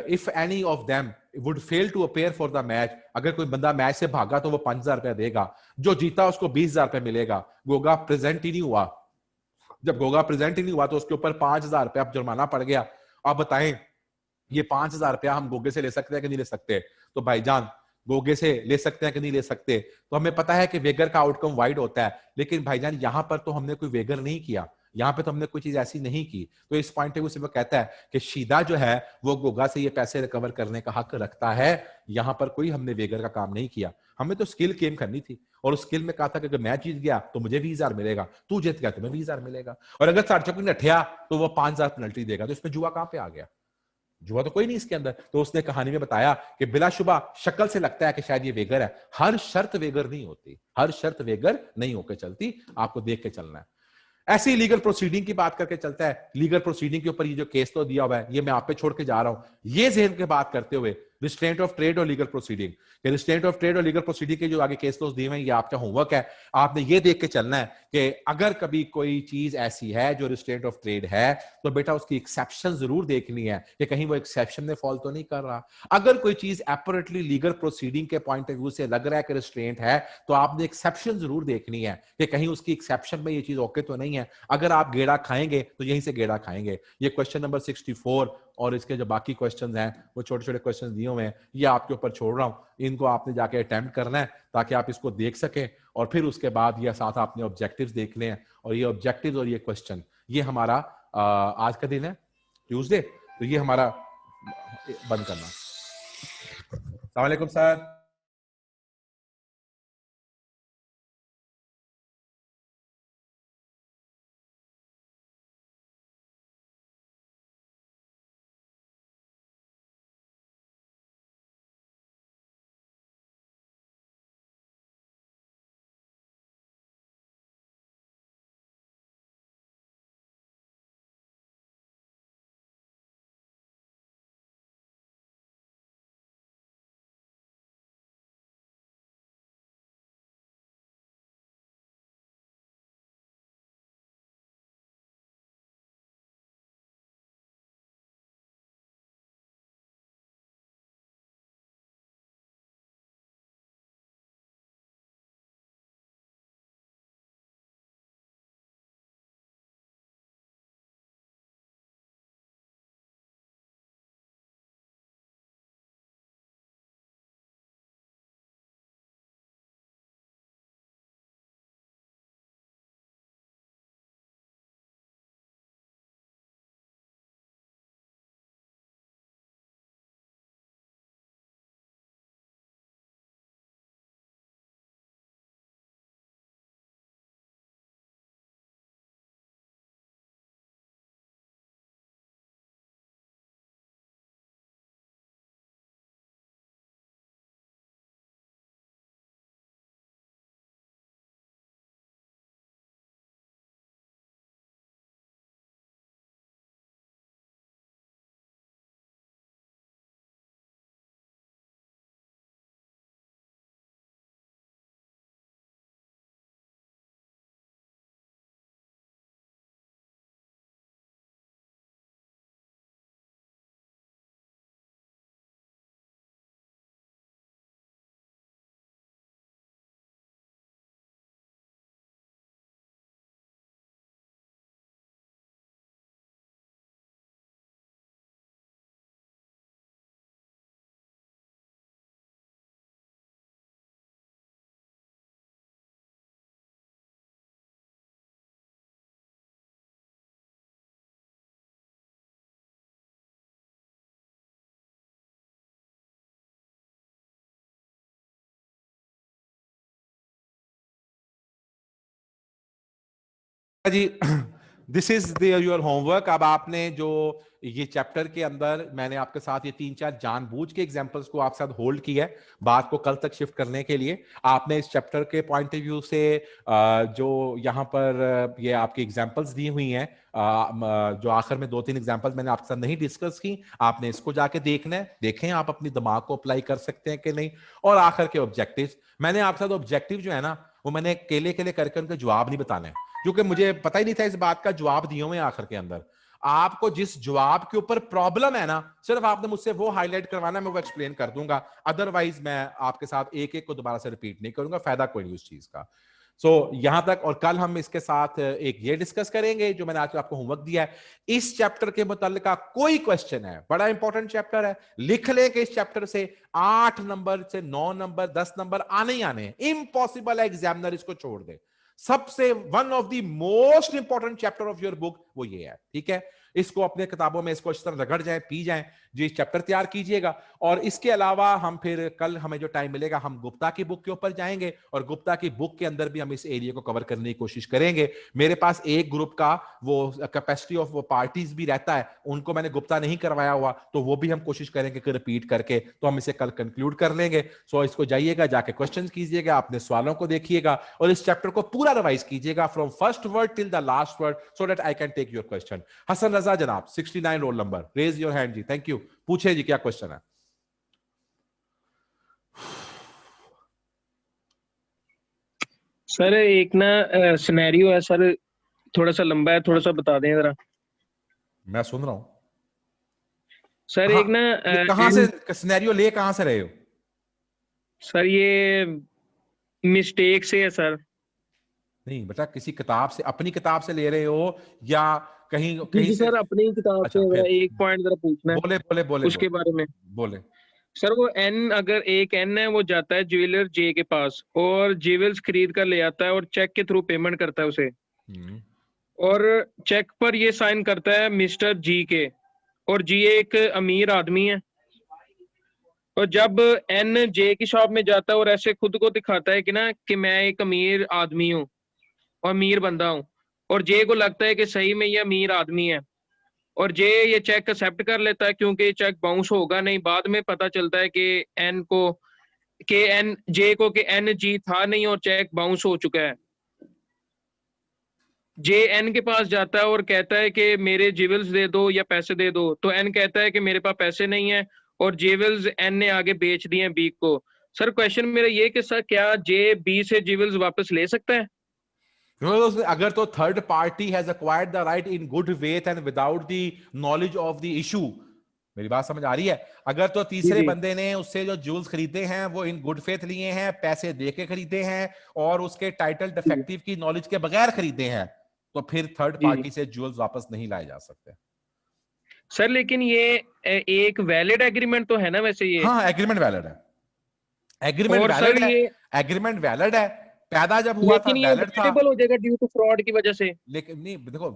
If any of them would fail to appear for the match, अगर कोई बंदा मैच से भागा तो वो 5,000 रुपया देगा, जो जीता उसको 20,000 रुपया मिलेगा। गोगा प्रेजेंट ही नहीं हुआ, जब गोगा प्रेजेंट ही नहीं हुआ तो उसके ऊपर 5,000 रुपया जुर्माना पड़ गया। अब बताएं, ये 5,000 रुपया हम गोगे से ले सकते हैं कि नहीं ले सकते? तो भाईजान, गोगे से ले सकते हैं कि नहीं ले सकते? तो हमें पता है कि वेगर का आउटकम वाइड होता है, लेकिन भाईजान यहां पर तो हमने कोई वेगर नहीं किया, यहां पे तो हमने कोई चीज ऐसी नहीं की। तो इस पॉइंट ऑफ व्यू से वो कहता है कि शीदा जो है वो गोगा से ये पैसे रिकवर करने का हक रखता है। यहां पर कोई हमने वेगर का काम नहीं किया, हमें तो स्किल क्लेम करनी थी, और उस स्किल में कहा था कि अगर मैं जीत गया तो मुझे 20,000 मिलेगा, तू जीत गया तुम्हें 20,000 मिलेगा, और अगर साढ़े चौकी नठिया तो वो 5,000 पेनल्टी देगा। तो इसमें जुआ कहां पे आ गया? जुआ तो कोई नहीं इसके अंदर। तो उसने कहानी में बताया कि बिलाशुबा शक्ल से लगता है कि शायद ये वेगर है, हर शर्त वेगर नहीं होती, हर शर्त वेगर नहीं होकर चलती, आपको देख के चलना है। ऐसी लीगल प्रोसीडिंग की बात करके चलता है। लीगल प्रोसीडिंग के ऊपर ये जो केस तो दिया हुआ है, ये मैं आप पे छोड़ के जा रहा हूं, ये जहन के बात करते हुए रिस्ट्रेंट ऑफ ट्रेड और legal proceeding, restraint of trade और लीगल प्रोसीडिंग के जो आगे केस लॉज दिए हुए हैं, ये आपका होमवर्क है। आपने ये देख के चलना है कि अगर कभी कोई चीज ऐसी है जो रिस्ट्रेंट ऑफ ट्रेड है, तो बेटा उसकी एक्सेप्शन जरूर देखनी है कि कहीं वो एक्सेप्शन में फॉल तो नहीं कर रहा। अगर कोई चीज एपरेटली लीगल प्रोसीडिंग के पॉइंट ऑफ व्यू से लग रहा है कि रिस्ट्रेंट है, तो आपने एक्सेप्शन जरूर देखनी है कि कहीं उसकी एक्सेप्शन में ये चीज ओके तो नहीं है। अगर आप गेड़ा खाएंगे तो यहीं से गेड़ा खाएंगे। ये क्वेश्चन नंबर 64 और इसके जो बाकी क्वेश्चंस हैं, वो छोटे छोटे क्वेश्चंस दिए हुए हैं, ये आपके ऊपर छोड़ रहा हूं। इनको आपने जाके अटेम्प्ट करना है ताकि आप इसको देख सकें, और फिर उसके बाद ये साथ आपने ऑब्जेक्टिव्स देख लें। और ये ऑब्जेक्टिव्स और ये क्वेश्चन, ये हमारा आज का दिन है ट्यूसडे, तो ये हमारा बंद करना। अस्सलाम वालेकुम सर। जी, दिस इज योर होमवर्क। अब आपने जो ये चैप्टर के अंदर मैंने आपके साथ ये 3-4 जानबूझ के एग्जांपल्स को आपके साथ होल्ड किया है बात को कल तक शिफ्ट करने के लिए। आपने इस चैप्टर के पॉइंट ऑफ व्यू से जो यहाँ पर ये आपकी एग्जांपल्स दी हुई हैं, जो आखिर में 2-3 एग्जांपल्स मैंने आपके साथ नहीं डिस्कस की, आपने इसको जाके देखना है, देखें आप अपनी दिमाग को अप्लाई कर सकते हैं कि नहीं। और आखिर के ऑब्जेक्टिव्स, मैंने आपके साथ ऑब्जेक्टिव जो है ना वो मैंने केले केले करके उनके जवाब नहीं बताने, क्योंकि मुझे पता ही नहीं था इस बात का जवाब दिए हुए आखिर के अंदर। आपको जिस जवाब के ऊपर प्रॉब्लम है ना, सिर्फ आपने मुझसे वो हाईलाइट करवाना, मैं वो एक्सप्लेन कर दूंगा। अदरवाइज मैं आपके साथ एक एक को दोबारा से रिपीट नहीं करूंगा, फायदा कोई नहीं उस चीज का। यहां तक। और कल हम इसके साथ एक ये डिस्कस करेंगे जो मैंने आज आपको होमवर्क दिया है, इस चैप्टर के मुताल्लिक कोई क्वेश्चन है, बड़ा इंपॉर्टेंट चैप्टर है, लिख ले कि इस चैप्टर से 8 नंबर से 9 नंबर 10 नंबर आने ही आने हैं, इम्पॉसिबल है एग्जामिनर इसको छोड़ दे। सबसे one of the most important chapter of your book वो ये है, ठीक है। इसको अपने किताबों में इसको इस तरह रगड़ जाए, पी जाए, जो इस चैप्टर तैयार कीजिएगा। और इसके अलावा हम फिर कल हमें जो टाइम मिलेगा हम गुप्ता की बुक के ऊपर जाएंगे, और गुप्ता की बुक के अंदर भी हम इस एरिया को कवर करने की कोशिश करेंगे। मेरे पास एक ग्रुप का वो कैपेसिटी ऑफ वो पार्टीज भी रहता है, उनको मैंने गुप्ता नहीं करवाया हुआ, तो वो भी हम कोशिश करेंगे कि रिपीट करके, तो हम इसे कल कंक्लूड कर लेंगे। इसको जाइएगा, जाके क्वेश्चन कीजिएगा, अपने सवालों को देखिएगा और इस चैप्टर को पूरा रिवाइज कीजिएगा from first word till the last word, so that I can take your question. Hasan Raza जनाब 69 roll number, raise your hand जी, थैंक यू। पूछे जी क्या क्वेश्चन है। सर एक ना सिनेरियो है सर, थोड़ा सा लंबा है, थोड़ा सा बता दें जरा। मैं सुन रहा हूं सर हाँ। एक ना ये कहां से सिनेरियो ले कहां से रहे हो? सर ये मिस्टेक से है सर। नहीं बेटा, किसी किताब से, अपनी किताब से ले रहे हो या कहीं जी कहीं जी से? सर, अपनी ही किताब अच्छा से जरा फिर एक पॉइंट जरा पूछना है बोले बोले बोले उसके बोले बारे में। बोले। सर वो एन, अगर एक एन है वो जाता है ज्वेलर जे के पास और ज्वेल्स खरीद कर ले आता है और चेक के थ्रू पेमेंट करता है उसे, हम्म और चेक पर ये साइन करता है मिस्टर जी के, और जी एक अमीर आदमी है। और जब एन जे की शॉप में जाता है और ऐसे खुद को दिखाता है कि ना कि मैं एक अमीर आदमी हूँ और अमीर बंदा हूँ, और जे को लगता है कि सही में ये अमीर आदमी है, और जे ये चेक एक्सेप्ट कर लेता है क्योंकि ये चेक बाउंस होगा नहीं। बाद में पता चलता है कि एन को, कि एन जे को, कि एन जी था नहीं और चेक बाउंस हो चुका है। जे एन के पास जाता है और कहता है कि मेरे ज्वेल्स दे दो या पैसे दे दो, तो एन कहता है कि मेरे पास पैसे नहीं है, और ज्वेल्स एन ने आगे बेच दिए हैं बी को। सर क्वेश्चन मेरा ये कि सर क्या जे बी से ज्वेल्स वापस ले सकता है? अगर तो third party has acquired the right in good faith and without the knowledge of the issue, मेरी बात समझ आ रही है? अगर तो जी तीसरे जी बंदे ने उससे जो जूल्स खरीदे हैं वो इन गुड फेथ लिए हैं, पैसे दे के खरीदे हैं और उसके टाइटल जी डिफेक्टिव की नॉलेज के बगैर खरीदे हैं, तो फिर थर्ड जी जी। पार्टी से जूल्स वापस नहीं लाए जा सकते। सर लेकिन ये एक वैलिड एग्रीमेंट तो है ना वैसे ये? हाँ, एग्रीमेंट वैलिड है, एग्रीमेंट और सर वैलिड है, ये, एग्रीमेंट वैलिड है। पैदा जब हुआ था लेकिन ये वैलिड था। वैलिडेबल हो जाएगा ड्यू टू फ्रॉड की वजह से? लेकिन नहीं देखो,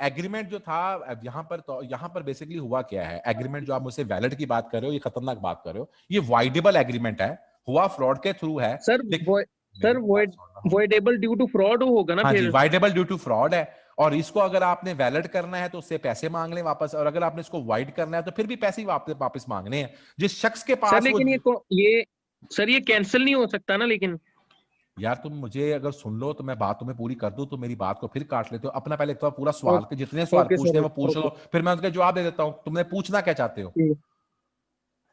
एग्रीमेंट जो था यहाँ पर, तो यहाँ पर बेसिकली हुआ क्या है, एग्रीमेंट जो आप मुझसे वैलिड की बात कर रहे हो, ये खतरनाक बात कर रहे हो, ये वाइडेबल एग्रीमेंट है, हुआ फ्रॉड के थ्रू है। सर लेकिन वो, सर मेरी बात सुन रहा हूँ। वॉइडेबल ड्यू टू फ्रॉड होगा ना हाँ जी, फिर? वाइडेबल ड्यू टू फ्रॉड है, और इसको अगर आपने वैलिड करना है तो उससे पैसे मांग लें वापस, और अगर आपने इसको वाइड करना है तो फिर भी पैसे ही वापस मांगने हैं जिस शख्स के सर पास वो। लेकिन ये सर ये कैंसिल नहीं हो सकता ना लेकिन? यार तुम मुझे अगर सुन लो तो मैं बात तुम्हें पूरी कर दूं, तो मेरी बात को फिर काट लेते हो। अपना पहले एक तो पूरा सवाल के जितने सवाल ओके पूछने सर, हैं वो पूछ लो, ओके। फिर मैं उसके जवाब दे देता हूं। तुमने पूछना क्या चाहते हो? सर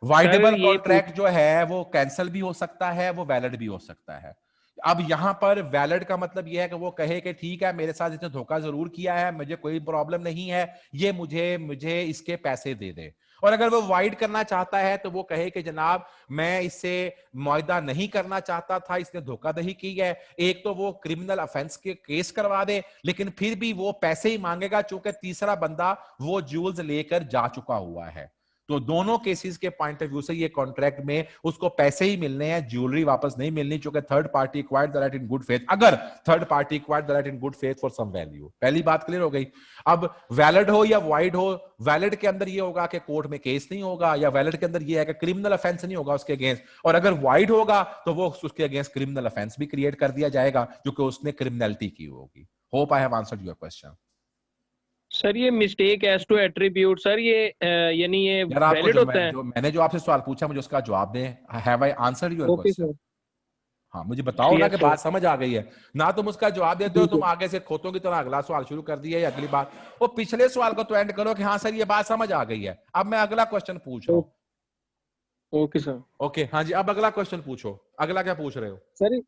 वाइडेबल ये पूछ, कॉन्ट्रैक्ट जो है वो कैंसिल भी हो सकता है, वो वैलिड भी हो सकता है। अब यहां पर वैलिड का मतलब यह है कि वो कहे कि ठीक है मेरे साथ इसने धोखा जरूर किया है, मुझे कोई प्रॉब्लम नहीं है, ये मुझे मुझे इसके पैसे दे दे। और अगर वो वाइड करना चाहता है तो वो कहे कि जनाब मैं इससे मुआहदा नहीं करना चाहता था, इसने धोखाधड़ी की है। एक तो वो क्रिमिनल ऑफेंस के केस करवा दे, लेकिन फिर भी वो पैसे ही मांगेगा चूंकि तीसरा बंदा वो ज्वेल्स लेकर जा चुका हुआ है। तो दोनों केसेस के पॉइंट ऑफ व्यू से ये कॉन्ट्रैक्ट में उसको पैसे ही मिलने हैं, ज्वेलरी वापस नहीं मिलनी, क्योंकि third party acquired the right in good faith. अगर third party acquired the right in good faith for some value, पहली बात क्लियर हो गई। अब वैलिड हो या वाइड हो, वैलिड के अंदर ये होगा कि कोर्ट में केस नहीं होगा, या वैलिड के अंदर ये है कि क्रिमिनल ऑफेंस नहीं होगा उसके अगेंस्ट, और अगर वाइड होगा तो वो उसके अगेंस्ट क्रिमिनल ऑफेंस भी क्रिएट कर दिया जाएगा क्योंकि उसने क्रिमिनलिटी की होगी। Hope I have answered your question. Sir ये mistake as to attribute sir ये यानी ये यार आपको वैलिड होता है? जो मैंने जो आपसे सवाल पूछा मुझे उसका जवाब दें। Have I answered your okay question? Sir. हाँ मुझे बताओ ना कि यस सर। बात समझ आ गई है। ना तुम उसका जवाब देते हो, जी तुम सर। आगे से खोतों की तरह अगला सवाल शुरू कर दिया है। अगली बात वो पिछले सवाल को तो एंड करो कि हाँ सर ये बात समझ आ गई है, अब मैं अगला क्वेश्चन पूछ रहा हूँ। Okay sir. ओके हाँ जी, अब अगला क्वेश्चन पूछो। अगला क्या पूछ रहे हो? सर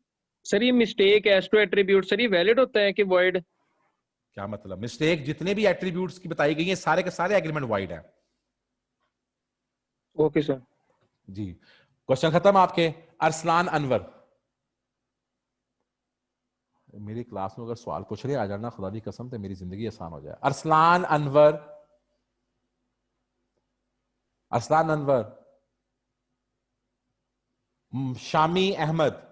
सर ये mistake as to attribute sir ये वैलिड होता है कि वॉइड? क्या मतलब? मिस्टेक जितने भी एट्रीब्यूट्स की बताई गई है सारे के सारे एग्रीमेंट वाइड है। Okay sir. जी क्वेश्चन खत्म आपके। अरसलान अनवर, मेरी क्लास में अगर सवाल पूछ रहे आ जाना, खुदा की कसम से मेरी जिंदगी आसान हो जाए। अरसलान अनवर, अरसलान अनवर। शामी अहमद।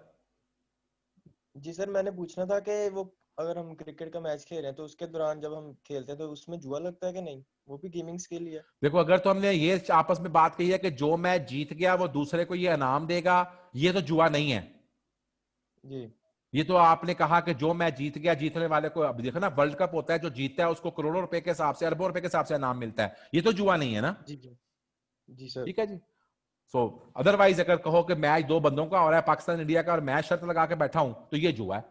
जी सर, मैंने पूछना था कि वो अगर हम क्रिकेट का मैच खेल रहे हैं तो उसके दौरान जब हम खेलते हैं तो उसमें जुआ लगता है कि नहीं? वो भी गेमिंग स्किल ही है। देखो अगर तो हमने ये आपस में बात कही है कि जो मैच जीत गया वो दूसरे को ये इनाम देगा, ये तो जुआ नहीं है। जी ये तो आपने कहा कि जो मैच जीत गया, जीतने वाले को, अब देखो ना वर्ल्ड कप होता है, जो जीतता है उसको करोड़ों रुपए के हिसाब से, अरबों रुपए के हिसाब से इनाम मिलता है। ये तो जुआ नहीं है ना। जी जी जी सर। ठीक है जी। सो अदरवाइज अगर कहो कि मैच दो बंदों का हो रहा है, पाकिस्तान इंडिया का, और मैं शर्त लगा के बैठा हूं तो ये जुआ है।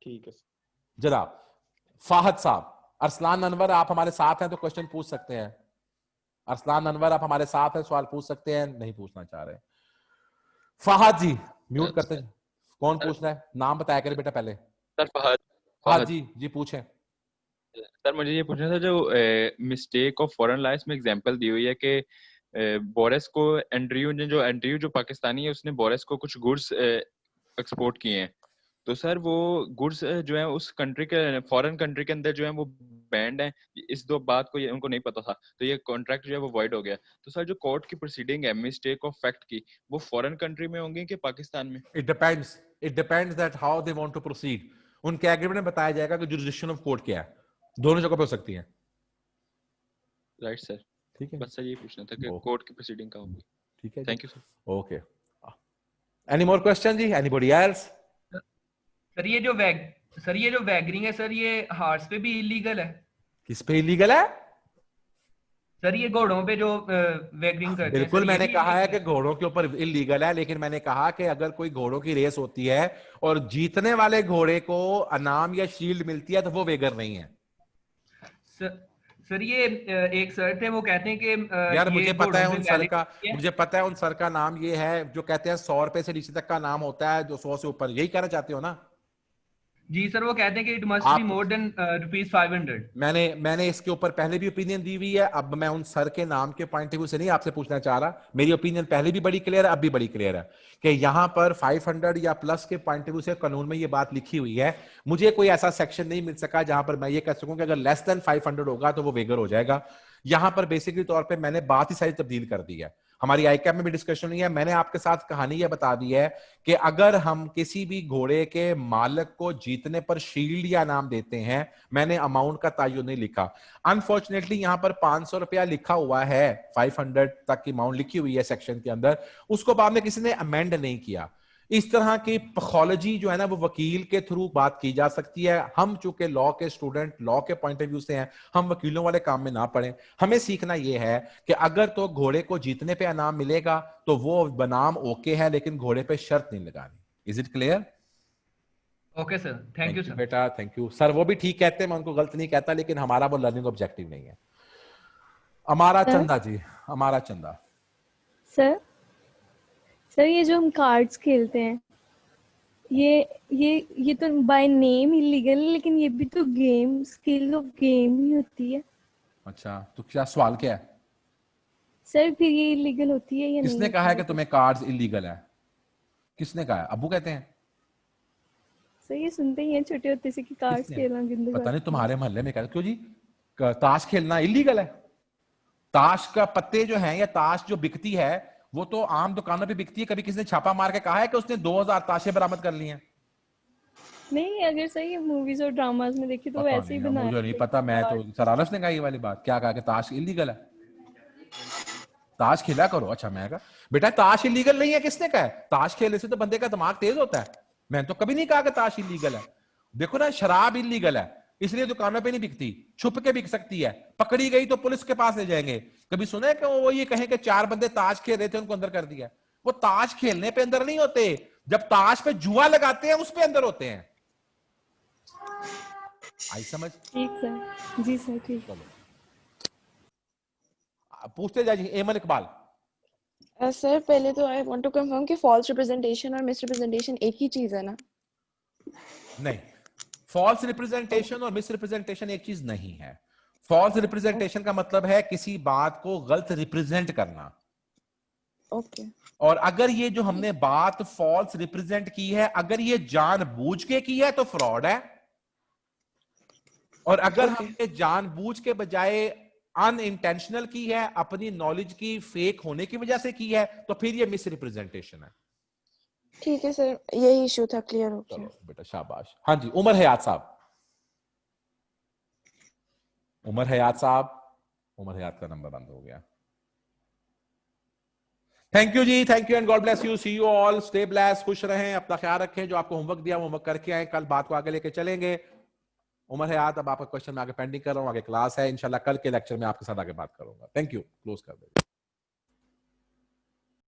ठीक है सर। जनाब फाहद साहब, अरसलान अनवर आप हमारे साथ हैं तो क्वेश्चन पूछ सकते हैं। अरसलान अनवर आप हमारे साथ हैं, सवाल पूछ सकते हैं, नहीं पूछना चाह रहे? फाहद जी म्यूट करते हैं। कौन पूछ रहा है? नाम बताया करें बेटा पहले। सर फहद। हाँ फहद जी जी पूछें। सर मुझे ये पूछना था, जो मिस्टेक ऑफ फॉरेन लाइस में एग्जांपल दी हुई है कि बोरेस को एंड्रयू जो पाकिस्तानी है उसने बोरेस को कुछ गुड्स एक्सपोर्ट किए हैं, तो सर वो गुड्स जो है उस कंट्री के फॉरेन कंट्री के अंदर जो है वो बैंड है। इस दो बात को ये उनको नहीं पता था, तो ये कॉन्ट्रैक्ट जो है वो वॉइड हो गया। तो सर जो कोर्ट की प्रोसीडिंग है मिस्टेक ऑफ फैक्ट की, वो फॉरेन कंट्री में होंगी कि पाकिस्तान में? It depends that how they want to proceed. उनके एग्रीमेंट में बताया जाएगा कि जुरिसडिक्शन ऑफ कोर्ट क्या है। दोनों जगह पे हो सकती है। Right sir. ठीक है, बस सर ये पूछना था कि ओके कोर्ट की प्रोसीडिंग कहाँ होगी। ठीक है, thank you sir. Okay. Any more question जी? Anybody else? सर ये जो वैगरिंग है सर, ये हार्स पे भी इलीगल है? किस पे इलीगल है? सर ये घोड़ों पे जो वैगरिंग करते हैं बिल्कुल सर, ये मैंने भी कहा है illegal कि घोड़ों के ऊपर इलीगल है, लेकिन मैंने कहा कि अगर कोई घोड़ों की रेस होती है और जीतने वाले घोड़े को इनाम या शील्ड मिलती है तो वो वेगर नहीं है। सर ये एक सर थे, वो कहते हैं कि यार ये मुझे पता घोड़ों है पे उन सर का, valid है। मुझे पता है उन सर का नाम ये है जो कहते हैं 100 रुपए से नीचे तक का नाम होता है, जो 100 से ऊपर, यही कहना चाहते हो ना? जी सर, वो कहते हैं कि इट मस्ट बी आप मोर देन ₹500। मैंने इसके ऊपर पहले भी ओपिनियन दी हुई है। अब मैं उन सर के नाम के पॉइंट ऑफ व्यू से नहीं आपसे पूछना चाह रहा। मेरी ओपिनियन पहले भी बड़ी क्लियर है, अब भी बड़ी क्लियर है कि यहां पर 500 या प्लस के पॉइंट ऑफ व्यू से कानून में ये बात लिखी हुई है। मुझे कोई ऐसा सेक्शन नहीं मिल सका जहां पर मैं ये कह सकूं कि अगर लेस देन 500 होगा तो वो वेगर हो जाएगा। यहां पर बेसिकली तौर पर मैंने बात ही सारी तब्दील कर दी है। हमारी आईकैप में भी डिस्कशन हुई है। मैंने आपके साथ कहानी यह बता दी है कि अगर हम किसी भी घोड़े के मालिक को जीतने पर शील्ड या नाम देते हैं, मैंने अमाउंट का तायुन नहीं लिखा। अनफॉर्चुनेटली यहां पर 500 रुपया लिखा हुआ है, 500 तक की अमाउंट लिखी हुई है सेक्शन के अंदर, उसको बाद में किसी ने अमेंड नहीं किया। इस तरह की पैथोलॉजी जो है ना वो वकील के थ्रू बात की जा सकती है। हम चूंकि लॉ के स्टूडेंट, लॉ के पॉइंट ऑफ व्यू से हैं, हम वकीलों वाले काम में ना पड़े। हमें सीखना यह है कि अगर तो घोड़े को जीतने पे इनाम मिलेगा तो वो बनाम ओके है, लेकिन घोड़े पे शर्त नहीं लगानी। Is it clear? Okay sir, thank you sir. बेटा थैंक यू सर। वो भी ठीक कहते हैं, मैं उनको गलत नहीं कहता, लेकिन हमारा वो लर्निंग ऑब्जेक्टिव नहीं है। अमारा चंदा जी, अमारा चंदा। सर ये जो हम कार्ड्स खेलते हैं, ये तो बाय नेम इलीगल है, लेकिन ये भी तो गेम, स्किल ऑफ गेम ही होती है। अच्छा तो क्या सवाल क्या है? सर फिर ये इलीगल होती है या नहीं? किसने कहा है कि तुम्हें कार्ड्स इलीगल है? किसने कहा है? अबू कहते हैं। सर ये सुनते ही हैं छोटे होते से कि कार्ड्स किसने? खेलना गिंदे पता नहीं तुम्हारे मोहल्ले में कहते। क्यों जी? ताश खेलना इलीगल है? ताश का पत्ते जो है या ताश जो बिकती है वो तो आम दुकानों पे बिकती है। कभी किसी ने छापा मार के कहा है कि उसने 2000 ताशें बरामद कर ली हैं? नहीं, अगर सर ये मूवीज और ड्रामास में देखी तो वैसे ही बनाया। मुझे नहीं पता। मैं तो सरारस ने कहा ये वाली बात। क्या कहा कि ताश इलीगल है? ताश खेला करो। अच्छा मैं कहा बेटा ताश इलीगल नहीं है, किसने कहा है? ताश खेलने से तो बंदे का दिमाग तेज होता है। मैंने तो कभी नहीं कहा कि ताश इलीगल है। देखो ना, शराब इलीगल है इसलिए दुकानों पे नहीं बिकती, छुप के बिक सकती है, पकड़ी गई तो पुलिस के पास ले जाएंगे। कभी सुना है कि वो ये कहें कि 4 बंदे ताश खेल रहे थे उनको अंदर कर दिया? वो ताश खेलने पे अंदर नहीं होते, जब ताश पे जुआ लगाते हैं उस पे अंदर होते हैं। आई समझ? ठीक सर, जी सर ठीक। चलो पूछते जाइए। एमन इकबाल। सर पहले तो आई वांट टू कंफर्म कि फॉल्स रिप्रेजेंटेशन और मिस रिप्रेजेंटेशन एक ही चीज है ना? नहीं, फॉल्स रिप्रेजेंटेशन और मिस रिप्रेजेंटेशन एक चीज नहीं है। फॉल्स रिप्रेजेंटेशन का मतलब है किसी बात को गलत रिप्रेजेंट करना। ओके। और अगर ये जो हमने बात फॉल्स रिप्रेजेंट की है, अगर ये जानबूझ के की है तो फ्रॉड है, और अगर हमने जानबूझ के बजाय अनइंटेंशनल की है, अपनी नॉलेज की फेक होने की वजह से की है, तो फिर ये मिस रिप्रेजेंटेशन है। ठीक है सर, यही इशू था, क्लियर हो गया। चलो बेटा शाबाश। हाँ जी, उमर हयात साहब। उमर हयात साहब, उमर हयात का नंबर बंद हो गया। थैंक यू जी, thank you and God bless you, see you all, stay bless, खुश रहें, अपना ख्याल रखें। जो आपको होमवर्क दिया वो होमवर्क करके आए, कल बात को आगे लेके चलेंगे। उमर हयात, अब आपका क्वेश्चन मैं आगे पेंडिंग कर रहा हूँ, आगे क्लास है इंशाल्लाह, कल के लेक्चर में आपके साथ आगे बात करूंगा। थैंक यू, क्लोज कर दे।